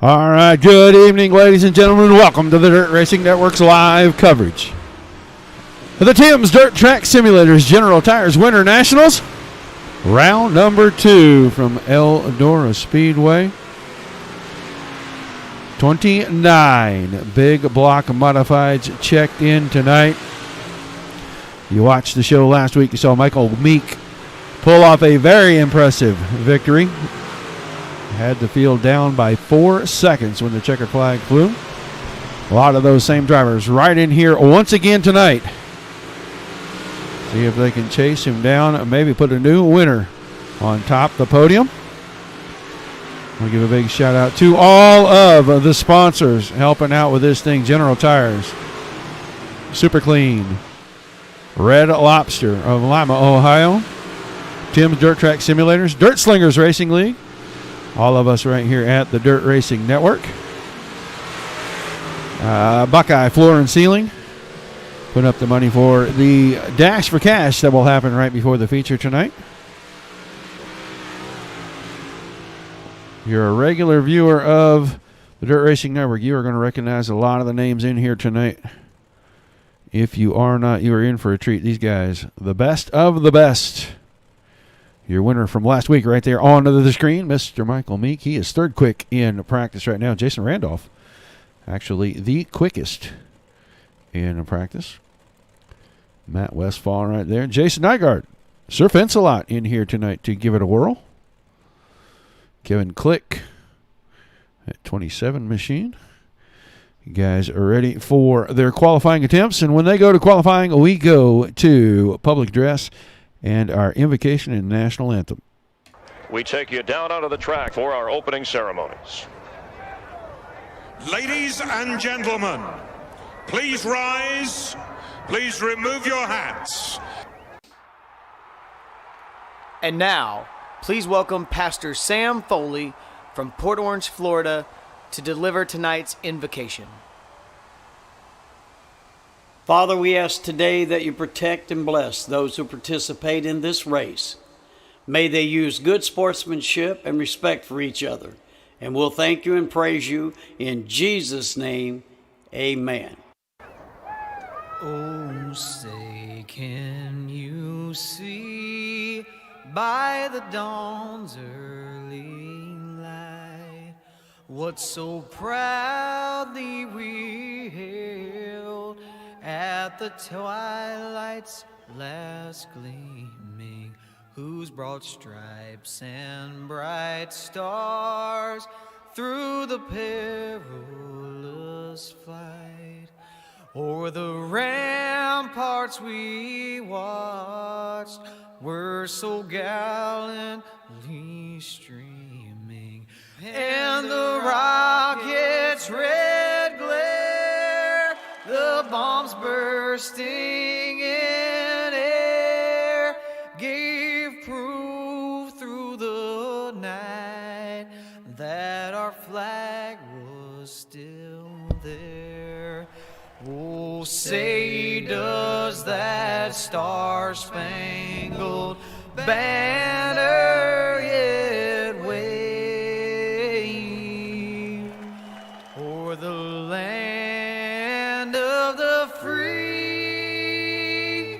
All right, good evening, ladies and gentlemen. Welcome to the Dirt Racing Network's live coverage of the Tim's Dirt Track Simulators General Tires Winter Nationals. Round number 2 from Eldora Speedway. 29 big block modifieds checked in tonight. You watched the show last week. You saw Michael Meek pull off a very impressive victory. Had the field down by 4 seconds when the checkered flag flew. A lot of those same drivers right in here once again tonight. See if they can chase him down and maybe put a new winner on top of the podium. I'll give a big shout out to all of the sponsors helping out with this thing. General Tires, Super Clean, Red Lobster of Lima, Ohio, Tim's Dirt Track Simulators, Dirt Slingers Racing League, all of us right here at the Dirt Racing Network. Buckeye Floor and Ceiling, putting up the money for the Dash for Cash that will happen right before the feature tonight. If you're a regular viewer of the Dirt Racing Network, you are going to recognize a lot of the names in here tonight. If you are not, you are in for a treat. These guys, the best of the best. Your winner from last week right there on the screen, Mr. Michael Meek. He is third quick in practice right now. Jason Randolph, actually the quickest in practice. Matt Westfall right there. Jason Nygaard, Sir Fence-A-Lot in here tonight to give it a whirl. Kevin Click at 27 machine. You guys are ready for their qualifying attempts. And when they go to qualifying, we go to public dress and our invocation and national anthem. We take you down onto the track for our opening ceremonies. Ladies and gentlemen, please rise. Please remove your hats. And now, please welcome Pastor Sam Foley from Port Orange, Florida, to deliver tonight's invocation. Father, we ask today that you protect and bless those who participate in this race. May they use good sportsmanship and respect for each other. And we'll thank you and praise you in Jesus' name. Amen. Oh, say, can you see by the dawn's early light what so proudly we hailed at the twilight's last gleaming, whose broad stripes and bright stars through the perilous fight o'er the ramparts we watched were so gallantly streaming, and the rocket's red glare, the bombs bursting in air, gave proof through the night that our flag was still there. Oh, say does that star-spangled banner yet wave o'er the land of the free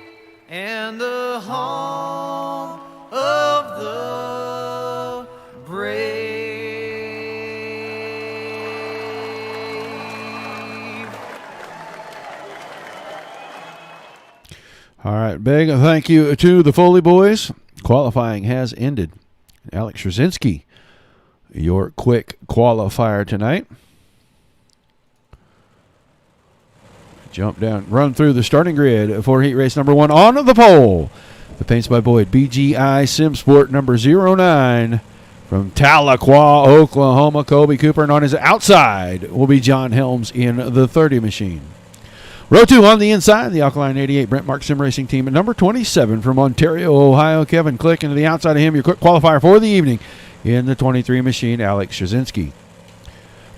and the home of the brave? All right, big thank you to the Foley boys. Qualifying has ended. Alex Straczynski, your quick qualifier tonight. Jump down, run through the starting grid for heat race number 1 on the pole. The paints by Boyd BGI Sim Sport number 09 from Tahlequah, Oklahoma. Kobe Cooper, and on his outside will be John Helms in the 30 machine. Row 2 on the inside, the Alkaline 88 Brent Mark Sim Racing Team at number 27 from Ontario, Ohio. Kevin Click, and to the outside of him, your quick qualifier for the evening in the 23 machine, Alex Straczynski.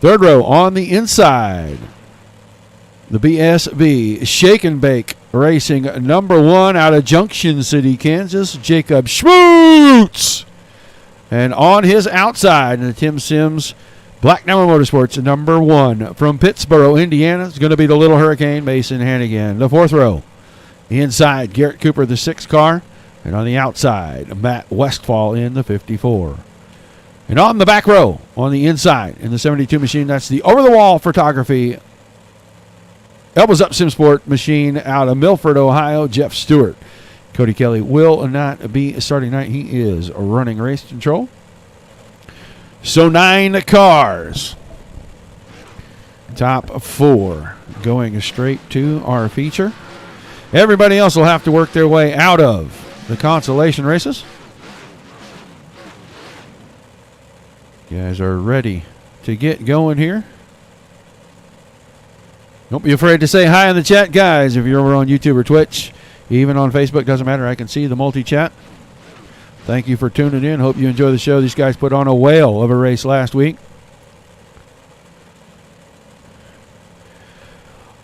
Third row on the inside, the BSB Shake and Bake Racing number 1 out of Junction City, Kansas, Jacob Schmutz. And on his outside in the Tim Sims Black Number Motorsports, number 1 from Pittsboro, Indiana. It's going to be the Little Hurricane, Mason Hannigan. The 4th row, inside, Garrett Cooper, the 6th car. And on the outside, Matt Westfall in the 54. And on the back row, on the inside, in the 72 machine, that's the over-the-wall photography Elbows Up SimSport machine out of Milford, Ohio, Jeff Stewart. Cody Kelly will not be starting tonight. He is running race control. So 9 cars. Top 4 going straight to our feature. Everybody else will have to work their way out of the consolation races. You guys are ready to get going here. Don't be afraid to say hi in the chat, guys. If you're over on YouTube or Twitch, even on Facebook, doesn't matter. I can see the multi-chat. Thank you for tuning in. Hope you enjoy the show. These guys put on a whale of a race last week.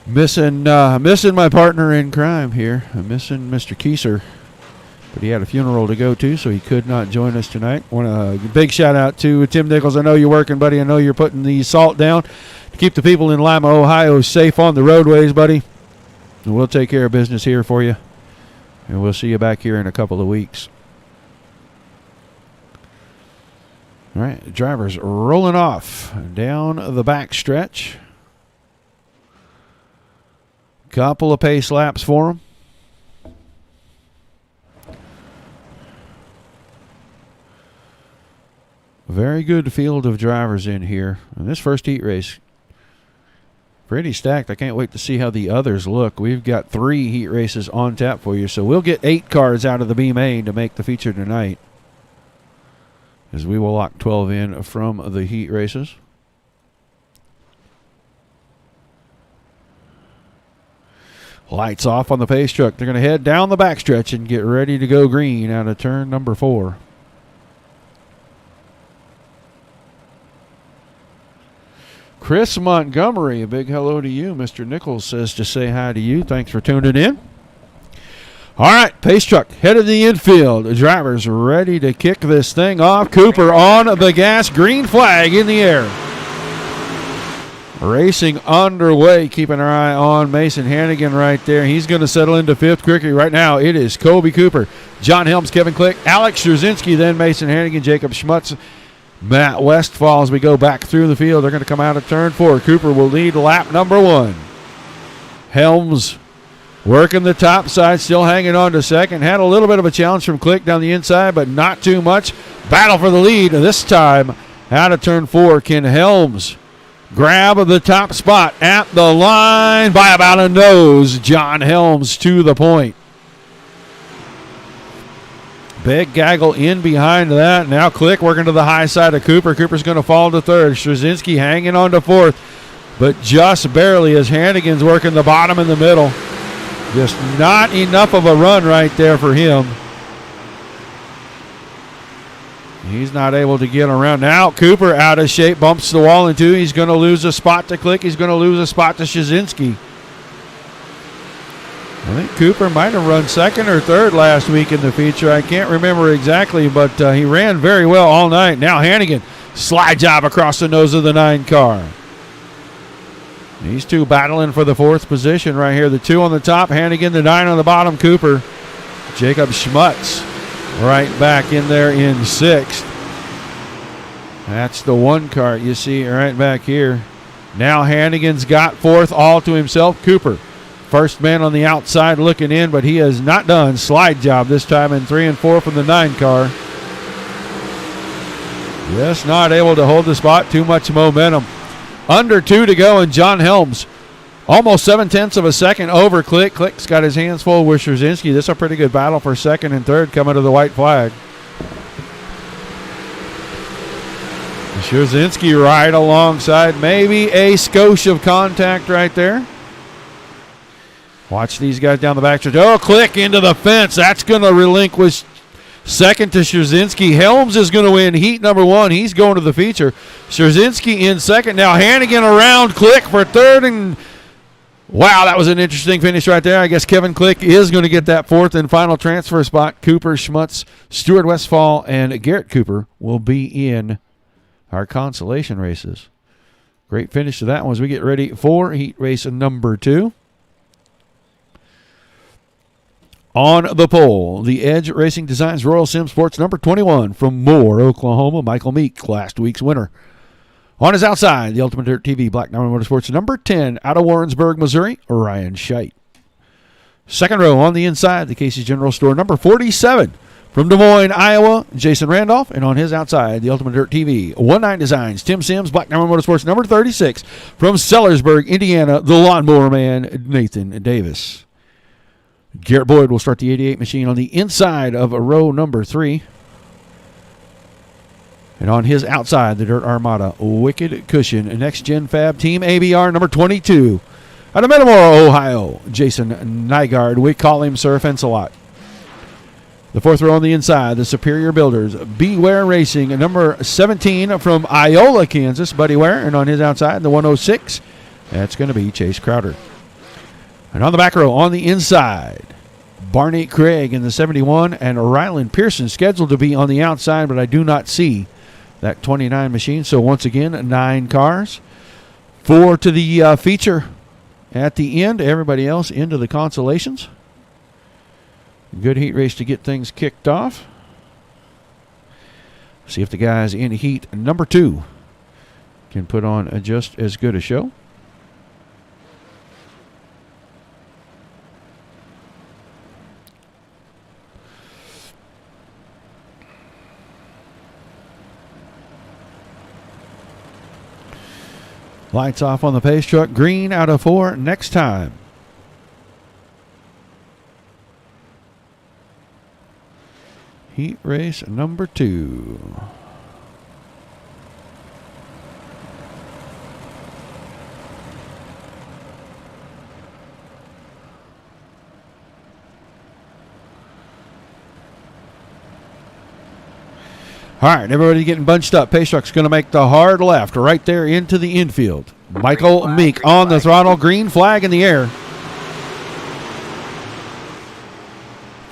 Missing my partner in crime here. I'm missing Mr. Kieser. But he had a funeral to go to, so he could not join us tonight. Want a big shout out to Tim Nichols. I know you're working, buddy. I know you're putting the salt down to keep the people in Lima, Ohio safe on the roadways, buddy. And we'll take care of business here for you. And we'll see you back here in a couple of weeks. All right, drivers rolling off down the back stretch. Couple of pace laps for them. Very good field of drivers in here. And this first heat race, pretty stacked. I can't wait to see how the others look. We've got 3 heat races on tap for you. So we'll get 8 cars out of the B main to make the feature tonight, as we will lock 12 in from the heat races. Lights off on the pace truck. They're going to head down the backstretch and get ready to go green out of turn number 4. Chris Montgomery, a big hello to you. Mr. Nichols says to say hi to you. Thanks for tuning in. All right, pace truck headed to the infield. The drivers ready to kick this thing off. Cooper on the gas, green flag in the air. Racing underway, keeping our eye on Mason Hannigan right there. He's going to settle into 5th quickly right now. It is Kobe Cooper, John Helms, Kevin Click, Alex Straczynski, then Mason Hannigan, Jacob Schmutz, Matt Westfall. As we go back through the field, they're going to come out of turn 4. Cooper will lead lap number 1. Helms working the top side, still hanging on to 2nd. Had a little bit of a challenge from Click down the inside, but not too much. Battle for the lead. This time out of turn 4, can Helms grab the top spot at the line by about a nose? John Helms to the point. Big gaggle in behind that. Now Click working to the high side of Cooper. Cooper's going to fall to 3rd. Straczynski hanging on to 4th, but just barely as Hannigan's working the bottom in the middle. Just not enough of a run right there for him. He's not able to get around. Now Cooper out of shape, bumps the wall in 2. He's going to lose a spot to Click. He's going to lose a spot to Straczynski. I think Cooper might have run 2nd or 3rd last week in the feature. I can't remember exactly, but he ran very well all night. Now Hannigan, slide job across the nose of the 9 car. These two battling for the 4th position right here. The 2 on the top, Hannigan, the 9 on the bottom, Cooper. Jacob Schmutz right back in there in 6th. That's the 1 car you see right back here. Now Hannigan's got 4th all to himself. Cooper, first man on the outside looking in, but he is not done. Slide job this time in 3 and 4 from the 9 car. Just not able to hold the spot. Too much momentum. Under 2 to go, and John Helms almost 7/10 of a second over Click. Click's got his hands full with Straczynski. This is a pretty good battle for 2nd and 3rd coming to the white flag. Straczynski right alongside. Maybe a skosh of contact right there. Watch these guys down the backstretch. Oh, Click into the fence. That's going to relinquish 2nd to Straczynski. Helms is going to win heat number 1. He's going to the feature. Straczynski in 2nd. Now Hannigan around Click for 3rd. And wow, that was an interesting finish right there. I guess Kevin Click is going to get that 4th and final transfer spot. Cooper, Schmutz, Stuart Westfall, and Garrett Cooper will be in our consolation races. Great finish to that one as we get ready for heat race number 2. On the pole, the Edge Racing Designs Royal Sim Sports number 21 from Moore, Oklahoma, Michael Meek, last week's winner. On his outside, the Ultimate Dirt TV Black Diamond Motorsports number 10 out of Warrensburg, Missouri, Ryan Scheit. Second row on the inside, the Casey's General Store number 47 from Des Moines, Iowa, Jason Randolph. And on his outside, the Ultimate Dirt TV 19 Designs, Tim Sims, Black Diamond Motorsports number 36 from Sellersburg, Indiana, the Lawnmower Man, Nathan Davis. Garrett Boyd will start the 88 machine on the inside of row number 3. And on his outside, the Dirt Armada, Wicked Cushion, Next Gen Fab Team ABR number 22. Out of Metamora, Ohio, Jason Nygaard. We call him Sir Fence-A-Lot. The fourth row on the inside, the Superior Builders, Beware Racing, number 17 from Iola, Kansas, Buddy Ware. And on his outside, the 106, that's going to be Chase Crowder. And on the back row, on the inside, Barney Craig in the 71 and Ryland Pearson scheduled to be on the outside, but I do not see that 29 machine. So once again, 9 cars. 4 to the feature at the end. Everybody else into the consolations. Good heat race to get things kicked off. See if the guys in heat number 2 can put on just as good a show. Lights off on the pace truck. Green out of 4 next time. Heat race number 2. All right, everybody getting bunched up. Pace truck's going to make the hard left right there into the infield. Michael Meek on the throttle. Green flag in the air.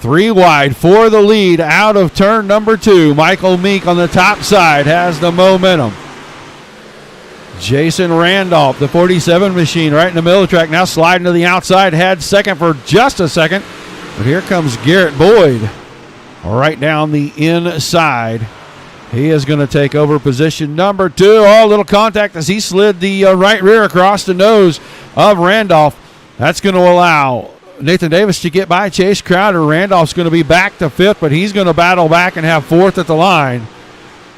3 wide for the lead out of turn number 2. Michael Meek on the top side has the momentum. Jason Randolph, the 47 machine, right in the middle of the track. Now sliding to the outside. Had second for just a second. But here comes Garrett Boyd right down the inside. He is going to take over position number 2. Oh, a little contact as he slid the right rear across the nose of Randolph. That's going to allow Nathan Davis to get by Chase Crowder. Randolph's going to be back to 5th, but he's going to battle back and have 4th at the line.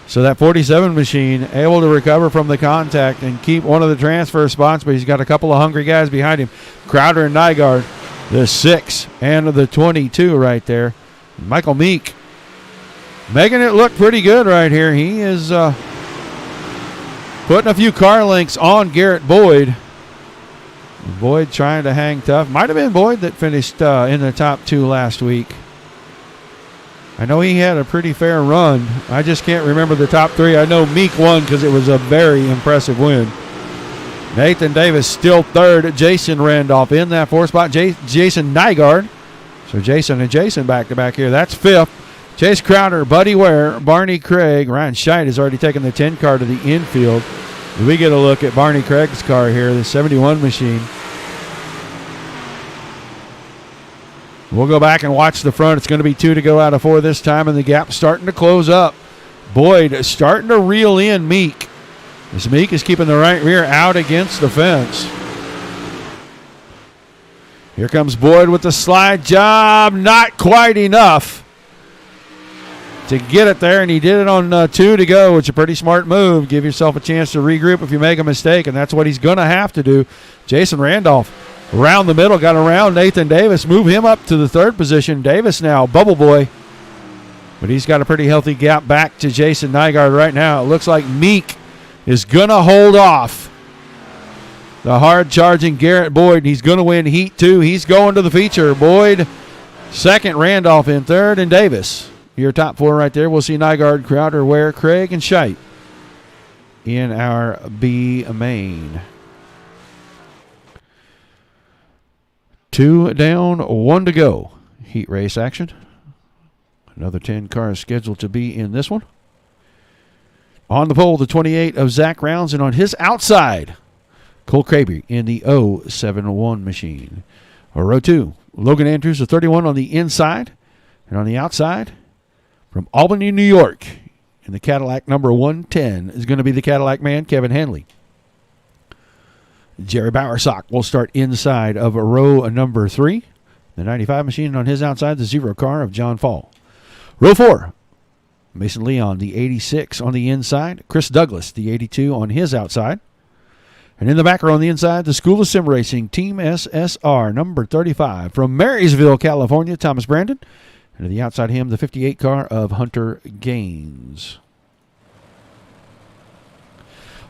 So that 47 machine able to recover from the contact and keep one of the transfer spots, but he's got a couple of hungry guys behind him. Crowder and Nygaard, the 6 and the 22 right there. Michael Meek making it look pretty good right here. He is putting a few car links on Garrett Boyd. Boyd trying to hang tough. Might have been Boyd that finished in the top 2 last week. I know he had a pretty fair run. I just can't remember the top 3. I know Meek won because it was a very impressive win. Nathan Davis still 3rd. Jason Randolph in that 4th spot. Jason Nygaard. So Jason and Jason back to back here. That's 5th. Chase Crowder, Buddy Ware, Barney Craig. Ryan Scheit has already taken the 10 car to the infield. We get a look at Barney Craig's car here, the 71 machine. We'll go back and watch the front. It's going to be 2 to go out of 4 this time, and the gap's starting to close up. Boyd starting to reel in Meek. As Meek is keeping the right rear out against the fence. Here comes Boyd with the slide job. Not quite enough to get it there, and he did it on 2 to go, which is a pretty smart move. Give yourself a chance to regroup if you make a mistake, and that's what he's going to have to do. Jason Randolph around the middle, got around Nathan Davis, move him up to the 3rd position. Davis now, Bubble Boy, but he's got a pretty healthy gap back to Jason Nygaard right now. It looks like Meek is going to hold off the hard-charging Garrett Boyd, and he's going to win Heat 2. He's going to the feature. Boyd 2nd, Randolph in 3rd, and Davis. Your top 4 right there. We'll see Nygaard, Crowder, Ware, Craig, and Scheit in our B main. 2 down, 1 to go. Heat race action. Another 10 cars scheduled to be in this one. On the pole, the 28 of Zach Rounds, and on his outside, Cole Craby in the 071 machine. Row 2, Logan Andrews, the 31 on the inside, and on the outside, from Albany, New York, in the Cadillac number 110 is going to be the Cadillac man, Kevin Hanley. Jerry Bowersock will start inside of row number 3. The 95 machine on his outside, the 0 car of John Fall. Row 4, Mason Leon, the 86 on the inside. Chris Douglas, the 82 on his outside. And in the back row on the inside, the School of Sim Racing, Team SSR, number 35. From Marysville, California, Thomas Brandon. And to the outside him, the 58 car of Hunter Gaines.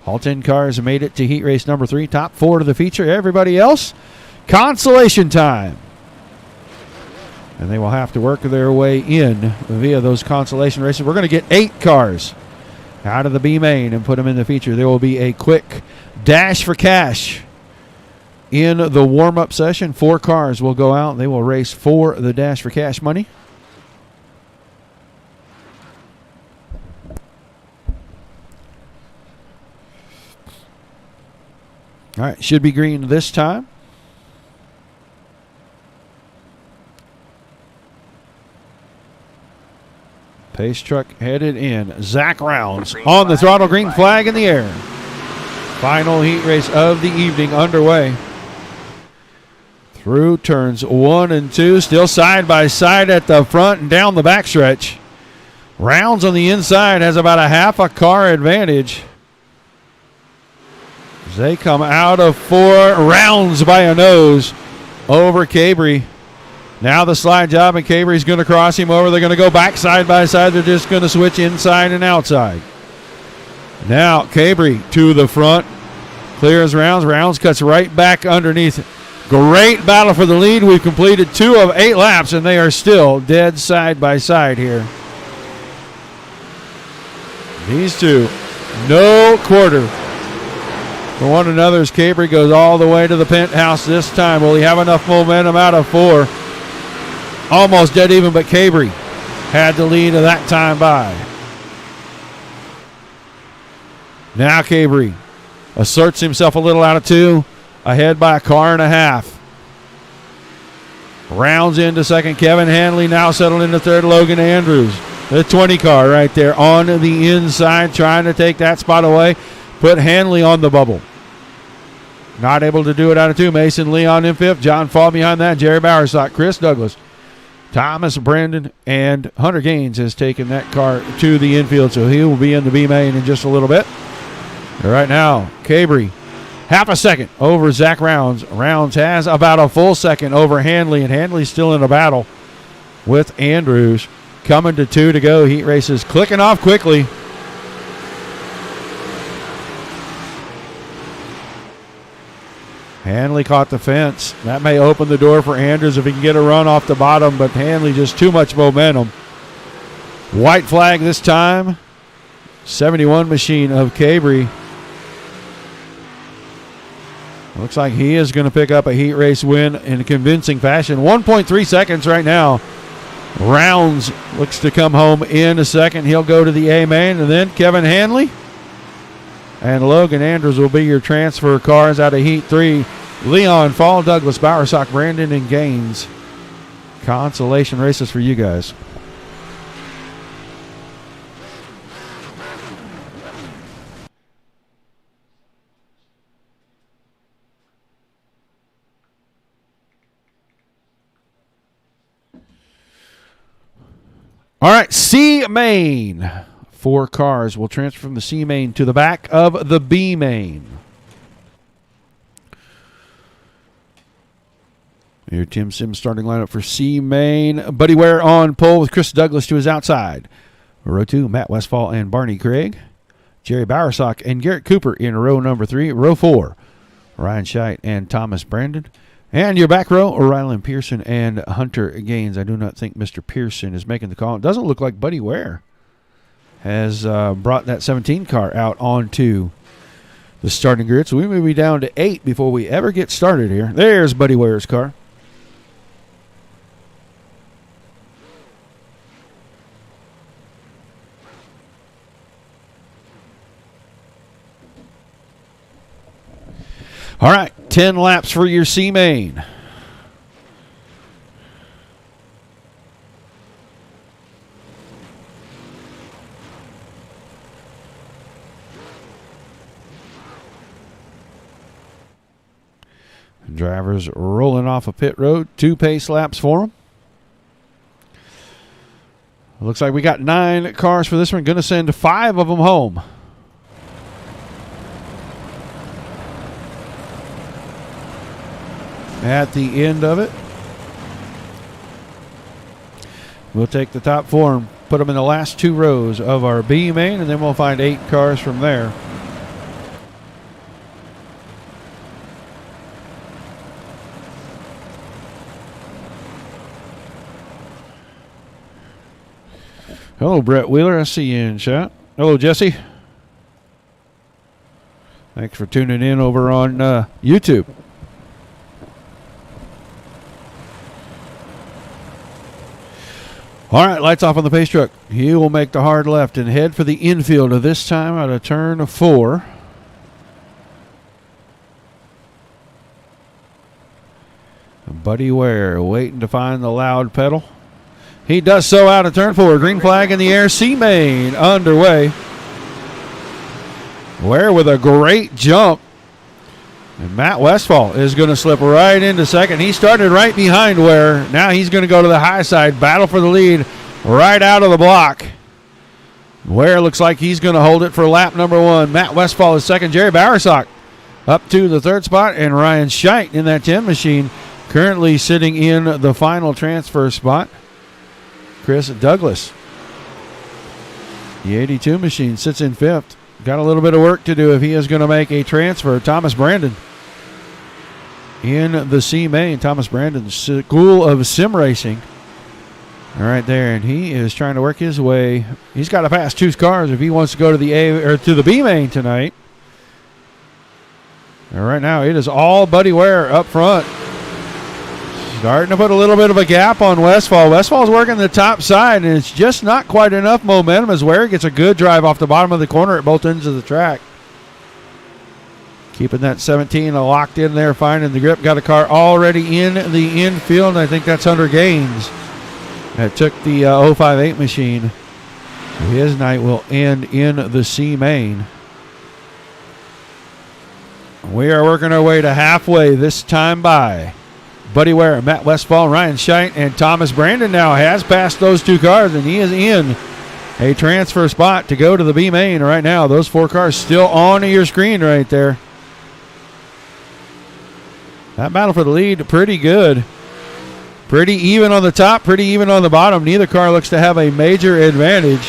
All 10 cars have made it to heat race number 3. Top 4 to the feature. Everybody else, consolation time. And they will have to work their way in via those consolation races. We're going to get 8 cars out of the B main and put them in the feature. There will be a quick dash for cash in the warm-up session. 4 cars will go out. They will race for the dash for cash money. All right, should be green this time. Pace truck headed in. Zach Rounds on the throttle, green flag in the air. Final heat race of the evening underway. Through turns 1 and 2, still side by side at the front and down the backstretch. Rounds on the inside has about a half a car advantage. As they come out of 4, Rounds by a nose over Cabry. Now the slide job, and Cabry's going to cross him over. They're going to go back side by side. They're just going to switch inside and outside. Now Cabry to the front. Clears Rounds. Rounds cuts right back underneath. Great battle for the lead. We've completed 2 of 8 laps, and they are still dead side by side here. These two, no quarter for one another as Cabry goes all the way to the penthouse this time. Will he have enough momentum out of 4? Almost dead even, but Cabry had the lead of that time by. Now Cabry asserts himself a little out of 2, ahead by a car and a half. Rounds into second. Kevin Hanley now settled into third. Logan Andrews, the 20 car right there on the inside, trying to take that spot away. Put Hanley on the bubble. Not able to do it out of 2. Mason Leon in 5th. John Fall behind that. Jerry Bowersock, Chris Douglas, Thomas Brandon, and Hunter Gaines has taken that car to the infield, so he will be in the B main in just a little bit. Right now, Cabry, half a second over Zach Rounds. Rounds has about a full second over Hanley, and Hanley's still in a battle with Andrews. Coming to 2 to go. Heat races clicking off quickly. Hanley caught the fence. That may open the door for Andrews if he can get a run off the bottom, but Hanley just too much momentum. White flag this time. 71 machine of Cabry. Looks like he is going to pick up a heat race win in a convincing fashion. 1.3 seconds right now. Rounds looks to come home in a second. He'll go to the A main, and then Kevin Hanley and Logan Andrews will be your transfer cars out of Heat 3. Leon, Fall, Douglas, Bowersock, Brandon, and Gaines. Consolation races for you guys. All right, C main. 4 cars will transfer from the C main to the back of the B main. Here, Tim Sims starting lineup for C main. Buddy Ware on pole with Chris Douglas to his outside. Row 2, Matt Westfall and Barney Craig. Jerry Bowersock and Garrett Cooper in row number 3. Row 4, Ryan Scheidt and Thomas Brandon. And your back row, Rylan Pearson and Hunter Gaines. I do not think Mr. Pearson is making the call. It doesn't look like Buddy Ware has brought that 17 car out onto the starting grid. So we may be down to 8 before we ever get started here. There's Buddy Ware's car. All right, 10 laps for your C main. Drivers rolling off a pit road. 2 pace laps for them. Looks like we got 9 cars for this one. Going to send 5 of them home. At the end of it, we'll take the top 4 and put them in the last 2 rows of our B main, and then we'll find 8 cars from there. Hello, Brett Wheeler. I see you in chat. Hello, Jesse. Thanks for tuning in over on YouTube. All right, lights off on the pace truck. He will make the hard left and head for the infield of this time out of turn 4. Buddy Ware waiting to find the loud pedal. He does so out of turn 4. Green flag in the air. C main underway. Ware with a great jump. And Matt Westphal is going to slip right into second. He started right behind Ware. Now he's going to go to the high side. Battle for the lead right out of the block. Ware looks like he's going to hold it for lap number 1. Matt Westphal is second. Jerry Bowersock up to the 3rd spot. And Ryan Scheidt in that 10 machine currently sitting in the final transfer spot. Chris Douglas, the 82 machine, sits in 5th. Got a little bit of work to do if he is going to make a transfer. Thomas Brandon in the C main. Thomas Brandon, School of Sim Racing. All right there, and he is trying to work his way. He's got to pass 2 cars if he wants to go to the A or to the B main tonight. And right now, it is all Buddy Ware up front. Starting to put a little bit of a gap on Westphal. Westphal's working the top side, and it's just not quite enough momentum as Ware gets a good drive off the bottom of the corner at both ends of the track. Keeping that 17 locked in there, finding the grip. Got a car already in the infield. I think that's Hunter Gaines. That took the 058 machine. So his night will end in the C main. We are working our way to halfway this time by. Buddy Ware, Matt Westphal, Ryan Scheidt, and Thomas Brandon now has passed those 2 cars, and he is in a transfer spot to go to the B main right now. Those 4 cars still on your screen right there. That battle for the lead, pretty good. Pretty even on the top, pretty even on the bottom. Neither car looks to have a major advantage.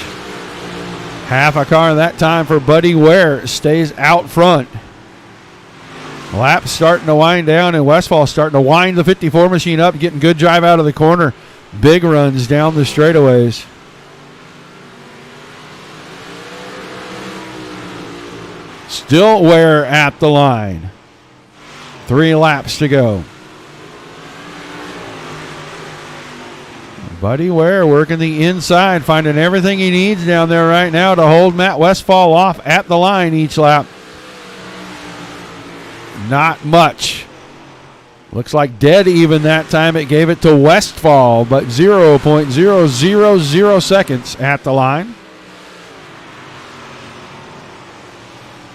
Half a car that time for Buddy Ware. Stays out front. Lap starting to wind down, and Westphal starting to wind the 54 machine up, getting good drive out of the corner. Big runs down the straightaways. Still Ware at the line. 3 laps to go. Buddy Ware working the inside, finding everything he needs down there right now to hold Matt Westphal off at the line each lap. Not much. Looks like dead even that time. It gave it to Westphal, but 0.000 seconds at the line.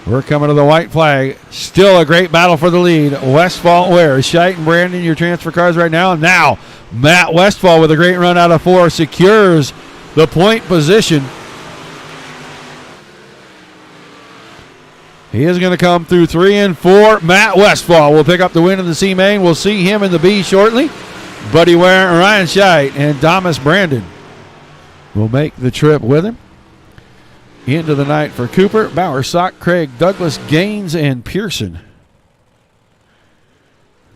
We're coming to the white flag. Still a great battle for the lead. Westphal, Ware, Scheidt, and Brandon, your transfer cars right now. Now, Matt Westphal with a great run out of 4 secures the point position. He is going to come through 3 and 4. Matt Westphal will pick up the win in the C main. We'll see him in the B shortly. Buddy Ware, Ryan Scheidt, and Thomas Brandon will make the trip with him. Into the night for Cooper, Bowersock, Craig, Douglas, Gaines, and Pearson.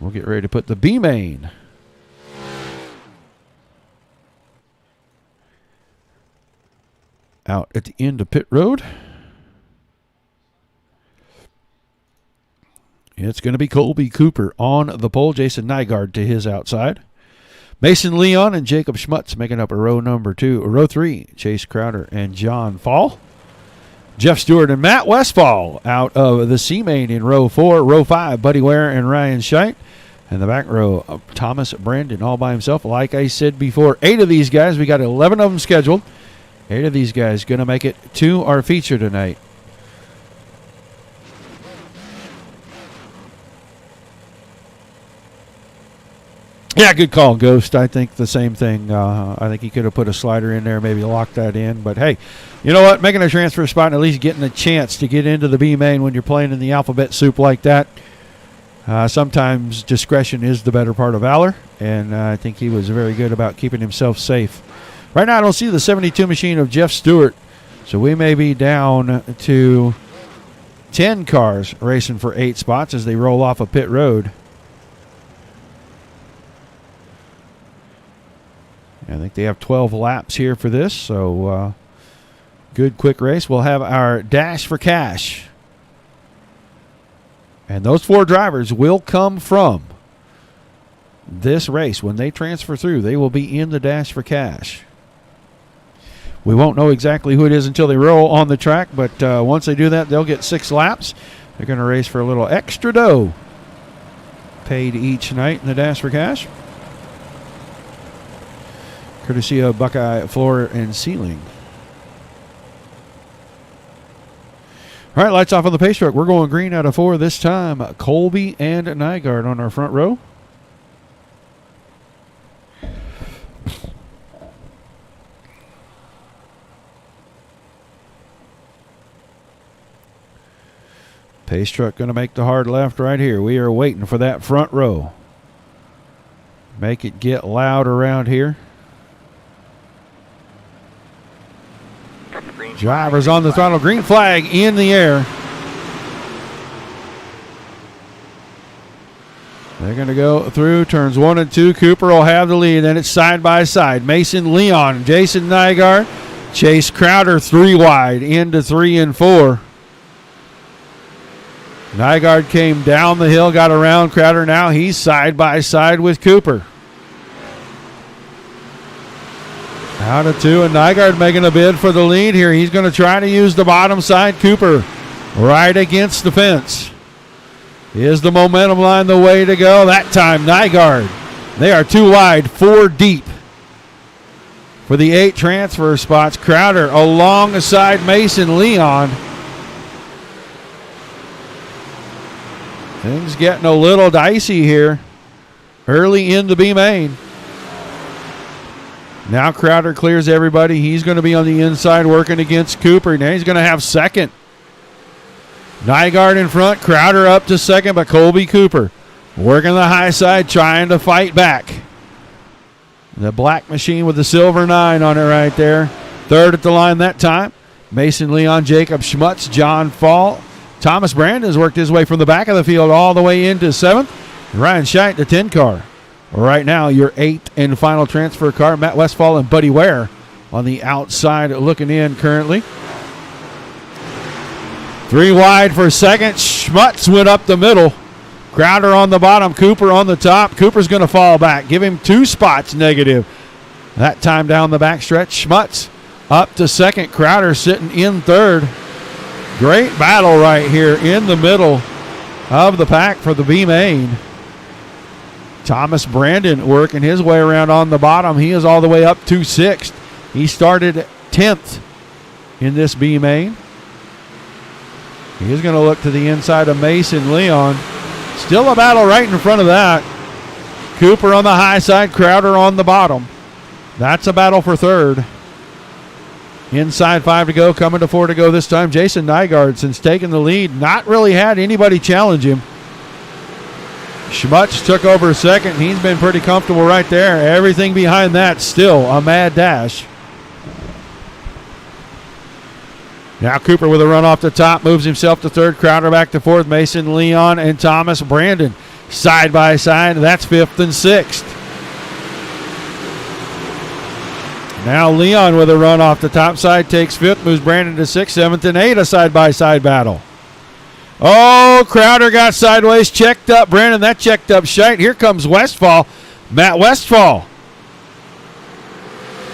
We'll get ready to put the B main out at the end of pit road. It's going to be Colby Cooper on the pole. Jason Nygaard to his outside. Mason Leon and Jacob Schmutz making up a row number 2. Row 3, Chase Crowder and John Fall. Jeff Stewart and Matt Westfall out of the C main in row 4. Row 5, Buddy Ware and Ryan Scheit. And the back row, Thomas Brandon all by himself. Like I said before, 8 of these guys, we got 11 of them scheduled. 8 of these guys going to make it to our feature tonight. Yeah, good call, Ghost. I think the same thing. I think he could have put a slider in there, maybe locked that in. But, hey, you know what? Making a transfer spot and at least getting a chance to get into the B main when you're playing in the alphabet soup like that, sometimes discretion is the better part of valor, and I think he was very good about keeping himself safe. Right now I don't see the 72 machine of Jeff Stewart, so we may be down to 10 cars racing for 8 spots as they roll off a pit road. I think they have 12 laps here for this, so good quick race. We'll have our dash for cash. And those 4 drivers will come from this race. When they transfer through, they will be in the dash for cash. We won't know exactly who it is until they roll on the track, but once they do that, they'll get 6 laps. They're going to race for a little extra dough paid each night in the dash for cash, courtesy of Buckeye Floor and Ceiling. All right, lights off on the pace truck. We're going green out of 4 this time. Colby and Nygaard on our front row. Pace truck going to make the hard left right here. We are waiting for that front row. Make it get loud around here. Drivers on the throttle. Green flag in the air. They're going to go through turns 1 and 2. Cooper will have the lead. Then it's side by side. Mason Leon, Jason Nygaard, Chase Crowder 3 wide into 3 and 4. Nygaard came down the hill, got around Crowder. Now he's side by side with Cooper. Out of 2, and Nygaard making a bid for the lead here. He's going to try to use the bottom side. Cooper right against the fence. Is the momentum line the way to go? That time, Nygaard. They are 2 wide, 4 deep for the 8 transfer spots. Crowder alongside Mason Leon. Things getting a little dicey here early in the B main. Now Crowder clears everybody. He's going to be on the inside working against Cooper. Now he's going to have second. Nygaard in front. Crowder up to second, but Colby Cooper working the high side, trying to fight back. The black machine with the silver 9 on it right there. Third at the line that time. Mason Leon, Jacob Schmutz, John Fall. Thomas Brandon has worked his way from the back of the field all the way into 7th. Ryan Scheit, the 10 car. Right now, your 8th and final transfer car, Matt Westfall and Buddy Ware on the outside looking in currently. 3 wide for second. Schmutz went up the middle. Crowder on the bottom, Cooper on the top. Cooper's going to fall back. Give him 2 spots negative. That time down the backstretch. Schmutz up to second. Crowder sitting in third. Great battle right here in the middle of the pack for the B main. Thomas Brandon working his way around on the bottom. He is all the way up to 6th. He started 10th in this B main. He's going to look to the inside of Mason Leon. Still a battle right in front of that. Cooper on the high side, Crowder on the bottom. That's a battle for third. Inside 5 to go, coming to 4 to go this time. Jason Nygaard, since taking the lead, not really had anybody challenge him. Schmutz took over second. He's been pretty comfortable right there. Everything behind that still a mad dash. Now Cooper with a run off the top, moves himself to third. Crowder back to 4th. Mason Leon and Thomas Brandon side by side. That's 5th and 6th. Now Leon with a run off the top side takes 5th, moves Brandon to 6th, 7th, and 8th, a side-by-side battle. Oh, Crowder got sideways, checked up Brandon. That checked up Scheit. Here comes Westfall. Matt Westfall.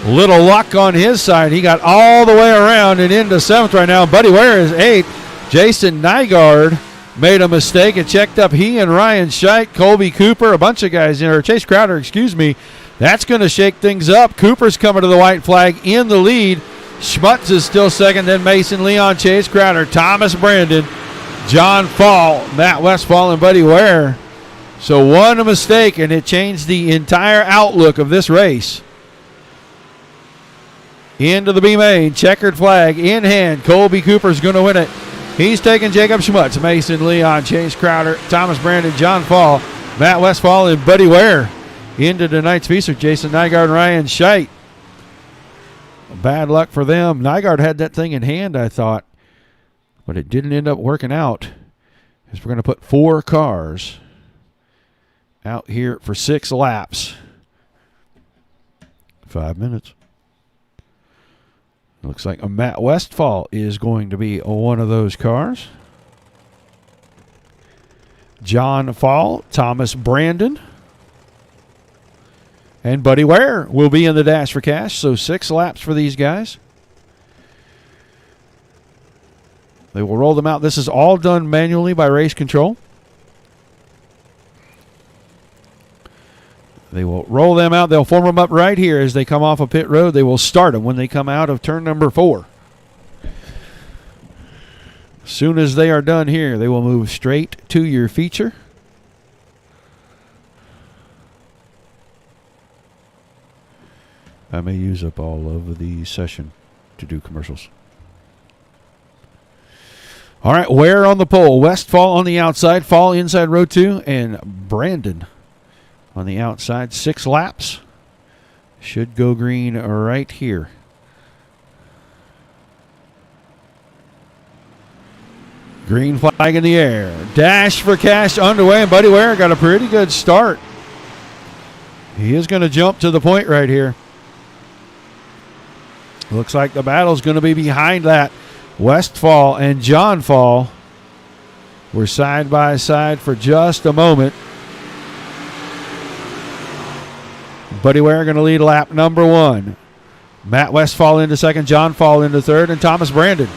Little luck on his side. He got all the way around and into 7th right now. Buddy Ware is 8th. Jason Nygaard made a mistake and checked up. He and Ryan Scheidt, Colby Cooper, a bunch of guys, or Chase Crowder, excuse me. That's going to shake things up. Cooper's coming to the white flag in the lead. Schmutz is still second. Then Mason Leon, Chase Crowder, Thomas Brandon, John Fall, Matt Westfall, and Buddy Ware. So one mistake, and it changed the entire outlook of this race. Into the B main, checkered flag in hand. Colby Cooper's going to win it. He's taking Jacob Schmutz, Mason Leon, Chase Crowder, Thomas Brandon, John Fall, Matt Westfall, and Buddy Ware. Into tonight's feature, Jason Nygaard and Ryan Scheidt. Bad luck for them. Nygaard had that thing in hand, I thought, but it didn't end up working out. Because we're going to put 4 cars out here for 6 laps. 5 minutes. Looks like a Matt Westfall is going to be one of those cars. John Fall, Thomas Brandon, and Buddy Ware will be in the dash for cash. So 6 laps for these guys. They will roll them out. This is all done manually by race control. They will roll them out. They'll form them up right here as they come off of pit road. They will start them when they come out of turn number 4. As soon as they are done here, they will move straight to your feature. I may use up all of the session to do commercials. All right, Ware on the pole. Westfall on the outside. Fall inside row 2. And Brandon on the outside. 6 laps. Should go green right here. Green flag in the air. Dash for cash underway. And Buddy Ware got a pretty good start. He is going to jump to the point right here. Looks like the battle's going to be behind that. Westfall and John Fall were side by side for just a moment. Buddy Ware going to lead lap number 1. Matt Westfall into second, John Fall into third, and Thomas Brandon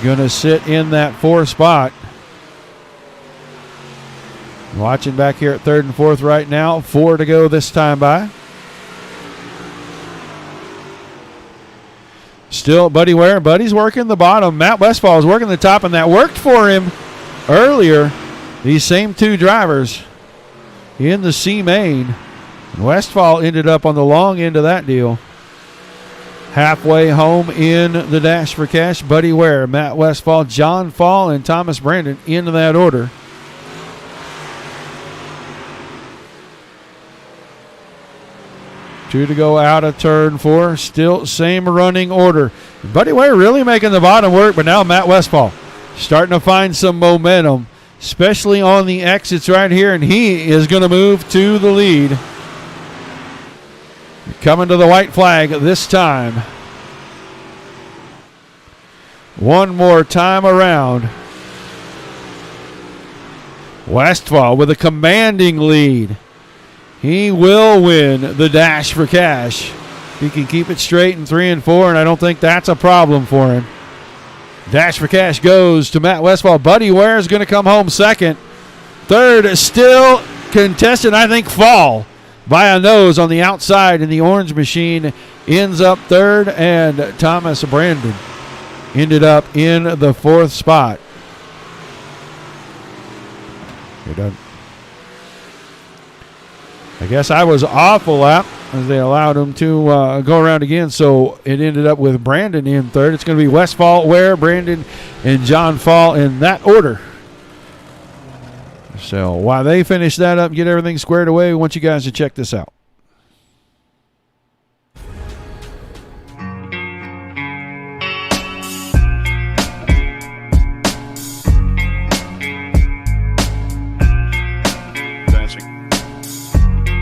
going to sit in that 4th spot. Watching back here at 3rd and 4th right now. 4 to go this time by. Still Buddy Ware. Buddy's working the bottom. Matt Westfall is working the top, and that worked for him earlier. These same 2 drivers in the C main. Westfall ended up on the long end of that deal. Halfway home in the dash for cash, Buddy Ware, Matt Westfall, John Fall, and Thomas Brandon into that order. Two to go out of turn 4. Still same running order. Buddy Ware really making the bottom work, but now Matt Westfall starting to find some momentum, especially on the exits right here, and he is going to move to the lead. Coming to the white flag this time. One more time around. Westfall with a commanding lead. He will win the dash for cash. He can keep it straight in 3 and 4, and I don't think that's a problem for him. Dash for cash goes to Matt Westfall. Buddy Ware is going to come home second. Third, still contested, I think, Fall by a nose on the outside, and the orange machine ends up third, and Thomas Brandon ended up in the 4th spot. You're done. I guess I was off a lap as they allowed him to go around again, so it ended up with Brandon in third. It's going to be Westfall, Ware, Brandon, and John Fall in that order. So while they finish that up and get everything squared away, we want you guys to check this out.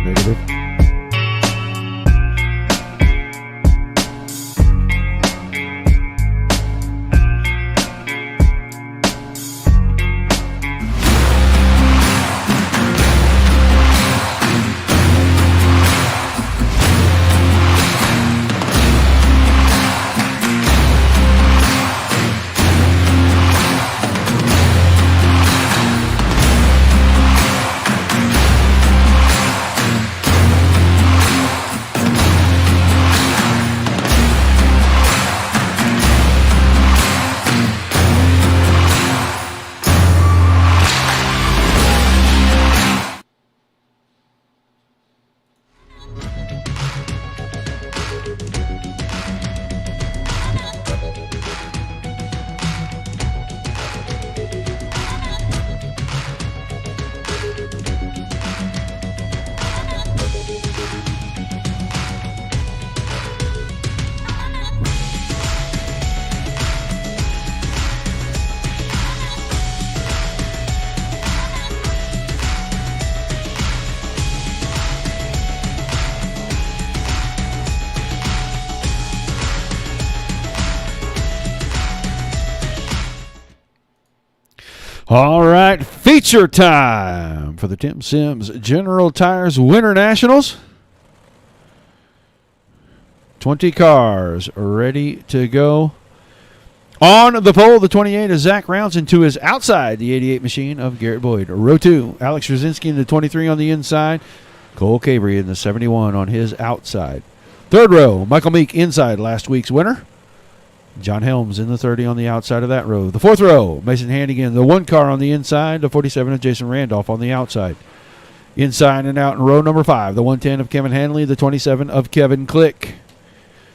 Negative. All right, feature time for the Tim Sims General Tires Winter Nationals. 20 cars ready to go. On the pole, the 28 is Zach Rounds, and to his outside, the 88 machine of Garrett Boyd. Row 2, Alex Rosinski in the 23 on the inside. Cole Cabry in the 71 on his outside. Third row, Michael Meek inside, last week's winner. John Helms in the 30 on the outside of that row. The fourth row, Mason Hannigan, the 1 car on the inside. The 47 of Jason Randolph on the outside. Inside and out in row number 5, the 110 of Kevin Hanley, the 27 of Kevin Click.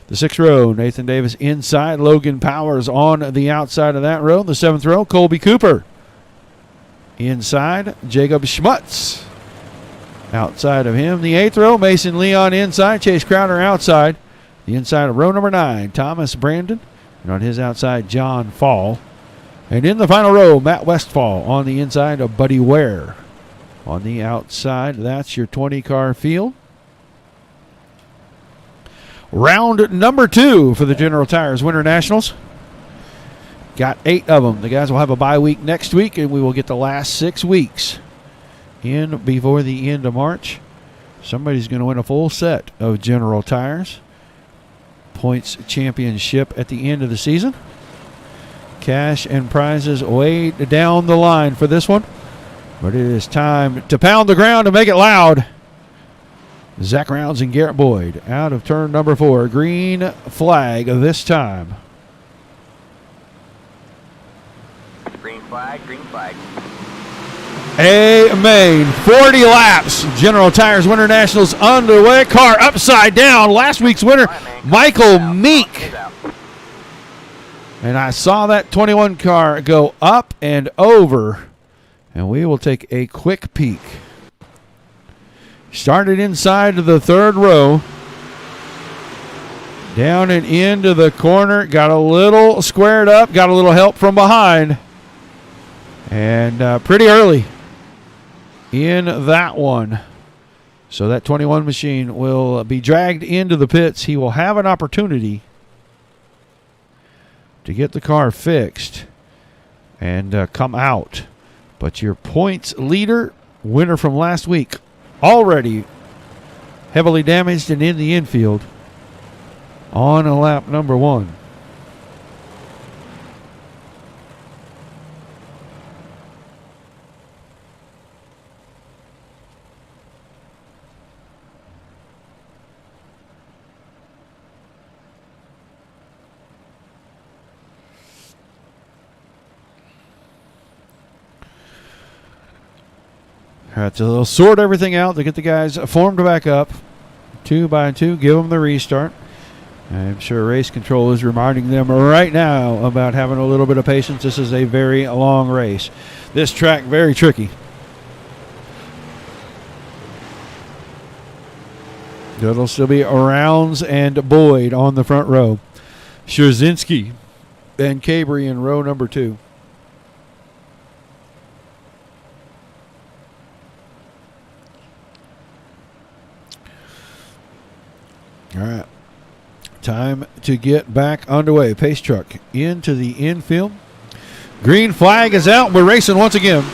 The 6th row, Nathan Davis inside. Logan Powers on the outside of that row. The 7th row, Colby Cooper. Inside, Jacob Schmutz. Outside of him, the 8th row, Mason Leon inside. Chase Crowder outside. The inside of row number 9, Thomas Brandon. And on his outside, John Fall. And in the final row, Matt Westfall on the inside of Buddy Ware. On the outside, that's your 20-car field. Round number 2 for the General Tires Winter Nationals. Got 8 of them. The guys will have a bye week next week, and we will get the last 6 weeks in before the end of March. Somebody's going to win a full set of General Tires Points Championship at the end of the season. Cash and prizes way down the line for this one. But it is time to pound the ground and make it loud. Zach Rounds and Garrett Boyd out of turn number 4. Green flag this time. Green flag, green flag. Amen. 40 laps. General Tires Winter Nationals underway. Car upside down. Last week's winner, Michael Meek. And I saw that 21 car go up and over. And we will take a quick peek. Started inside of the 3rd row. Down and into the corner. Got a little squared up. Got a little help from behind. And pretty early in that one. So that 21 machine will be dragged into the pits. He will have an opportunity to get the car fixed and come out. But your points leader, winner from last week, already heavily damaged and in the infield on lap number 1. All right, so they'll sort everything out to get the guys formed back up 2 by 2, give them the restart. I'm sure race control is reminding them right now about having a little bit of patience. This is a very long race. This track, very tricky. It'll still be Rounds and Boyd on the front row. Scherzinski and Cabry in row number 2. All right, time to get back underway. Pace truck into the infield. Green flag is out. We're racing once again.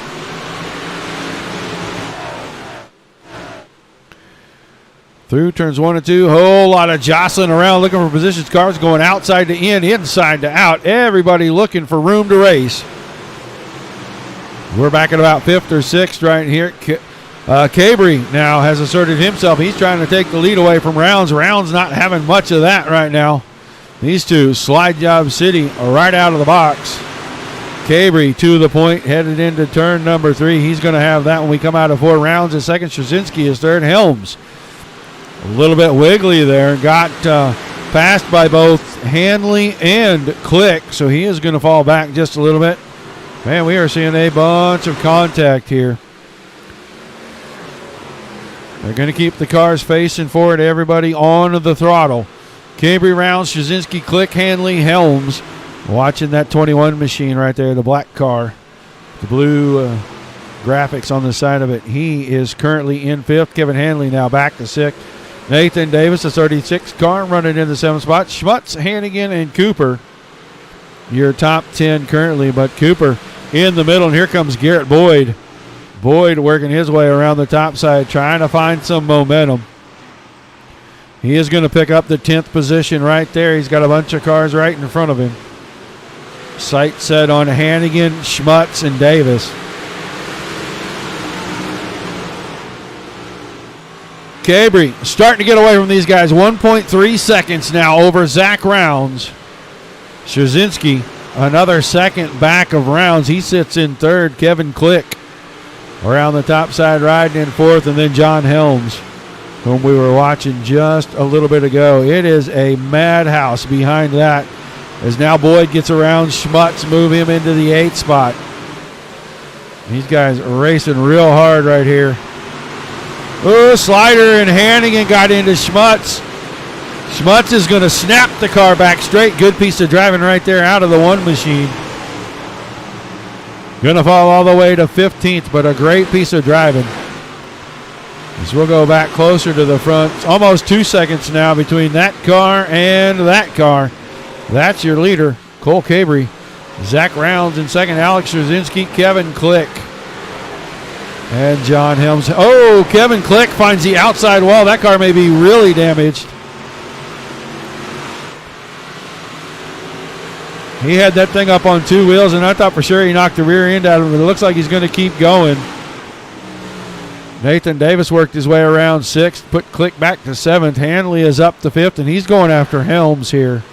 Through turns 1 and 2. Whole lot of jostling around, looking for positions. Cars going outside to in, inside to out. Everybody looking for room to race. We're back at about 5th or 6th right here. Cabry now has asserted himself. He's trying to take the lead away from Rounds. Rounds not having much of that right now. These two, Slide Job City, are right out of the box. Cabry to the point, headed into turn number 3. He's going to have that when we come out of 4. Rounds in second. Scherzinski is third. Helms a little bit wiggly there. Got passed by both Hanley and Click, so he is going to fall back just a little bit. Man, we are seeing a bunch of contact here. They're going to keep the cars facing forward. Everybody on the throttle. Cabry, Rounds, Scherzinski, Click, Hanley, Helms. Watching that 21 machine right there, the black car. The blue graphics on the side of it. He is currently in 5th. Kevin Hanley now back to 6th. Nathan Davis, the 36 car, running in the 7th spot. Schmutz, Hannigan, and Cooper. Your top 10 currently, but Cooper in the middle, and here comes Garrett Boyd. Boyd working his way around the top side, trying to find some momentum. He is going to pick up the 10th position right there. He's got a bunch of cars right in front of him. Sight set on Hannigan, Schmutz, and Davis. Cabry starting to get away from these guys. 1.3 seconds now over Zach Rounds. Szczynski, another second back of Rounds. He sits in third. Kevin Click around the top side riding in fourth. And then John Helms, whom we were watching just a little bit ago. It is a madhouse behind that. As now Boyd gets around Schmutz, move him into the 8th spot. These guys are racing real hard right here. Oh, Slider and Hannigan got into Schmutz. Schmutz is going to snap the car back straight. Good piece of driving right there out of the one machine. Going to fall all the way to 15th, but a great piece of driving. As we'll go back closer to the front. It's almost 2 seconds now between that car and that car. That's your leader, Cole Cabry. Zach Rounds in second, Alex Szczynski, Kevin Click, and John Helms. Oh, Kevin Click finds the outside wall. That car may be really damaged. He had that thing up on 2 wheels, and I thought for sure he knocked the rear end out of it. It looks like he's going to keep going. Nathan Davis worked his way around 6th, put Click back to 7th. Hanley is up to 5th, and he's going after Helms here.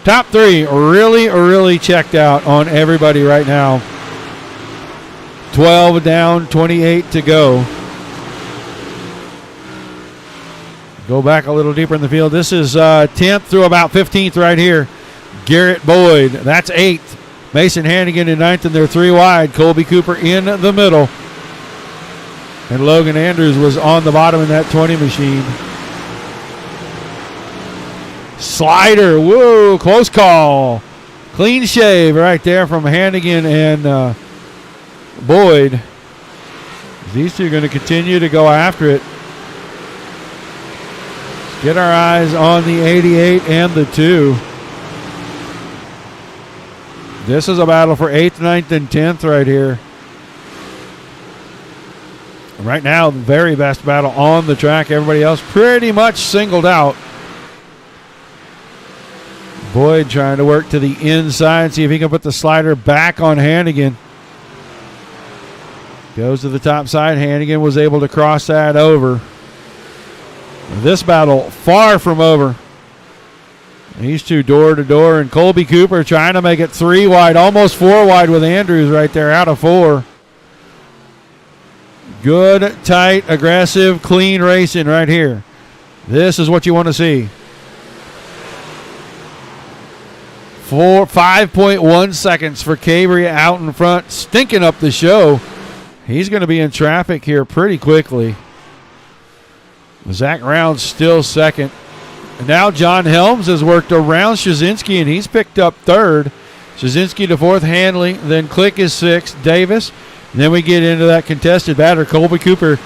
Top 3 really checked out on everybody right now. 12 down, 28 to go. Go back a little deeper in the field. This is 10th through about 15th right here. Garrett Boyd, that's 8th. Mason Hannigan in 9th, and they're 3 wide. Colby Cooper in the middle. And Logan Andrews was on the bottom in that 20 machine. Slider, whoa, close call. Clean shave right there from Hannigan and Boyd. These two are going to continue to go after it. Let's get our eyes on the 88 and the 2. This is a battle for 8th, 9th, and 10th right here. Right now, the very best battle on the track. Everybody else pretty much singled out. Boyd trying to work to the inside, see if he can put the slider back on Hannigan. Goes to the top side. Hannigan was able to cross that over. This battle far from over. These two door to door, and Colby Cooper trying to make it 3 wide, almost 4 wide with Andrews right there out of 4. Good, tight, aggressive, clean racing right here. This is what you want to see. 5.1 seconds for Cabry out in front, stinking up the show. He's going to be in traffic here pretty quickly. Zach Rounds still second. And now John Helms has worked around Szczynski, and he's picked up 3rd. Szczynski to 4th, Hanley, then Click is 6th, Davis. And then we get into that contested battle. Colby Cooper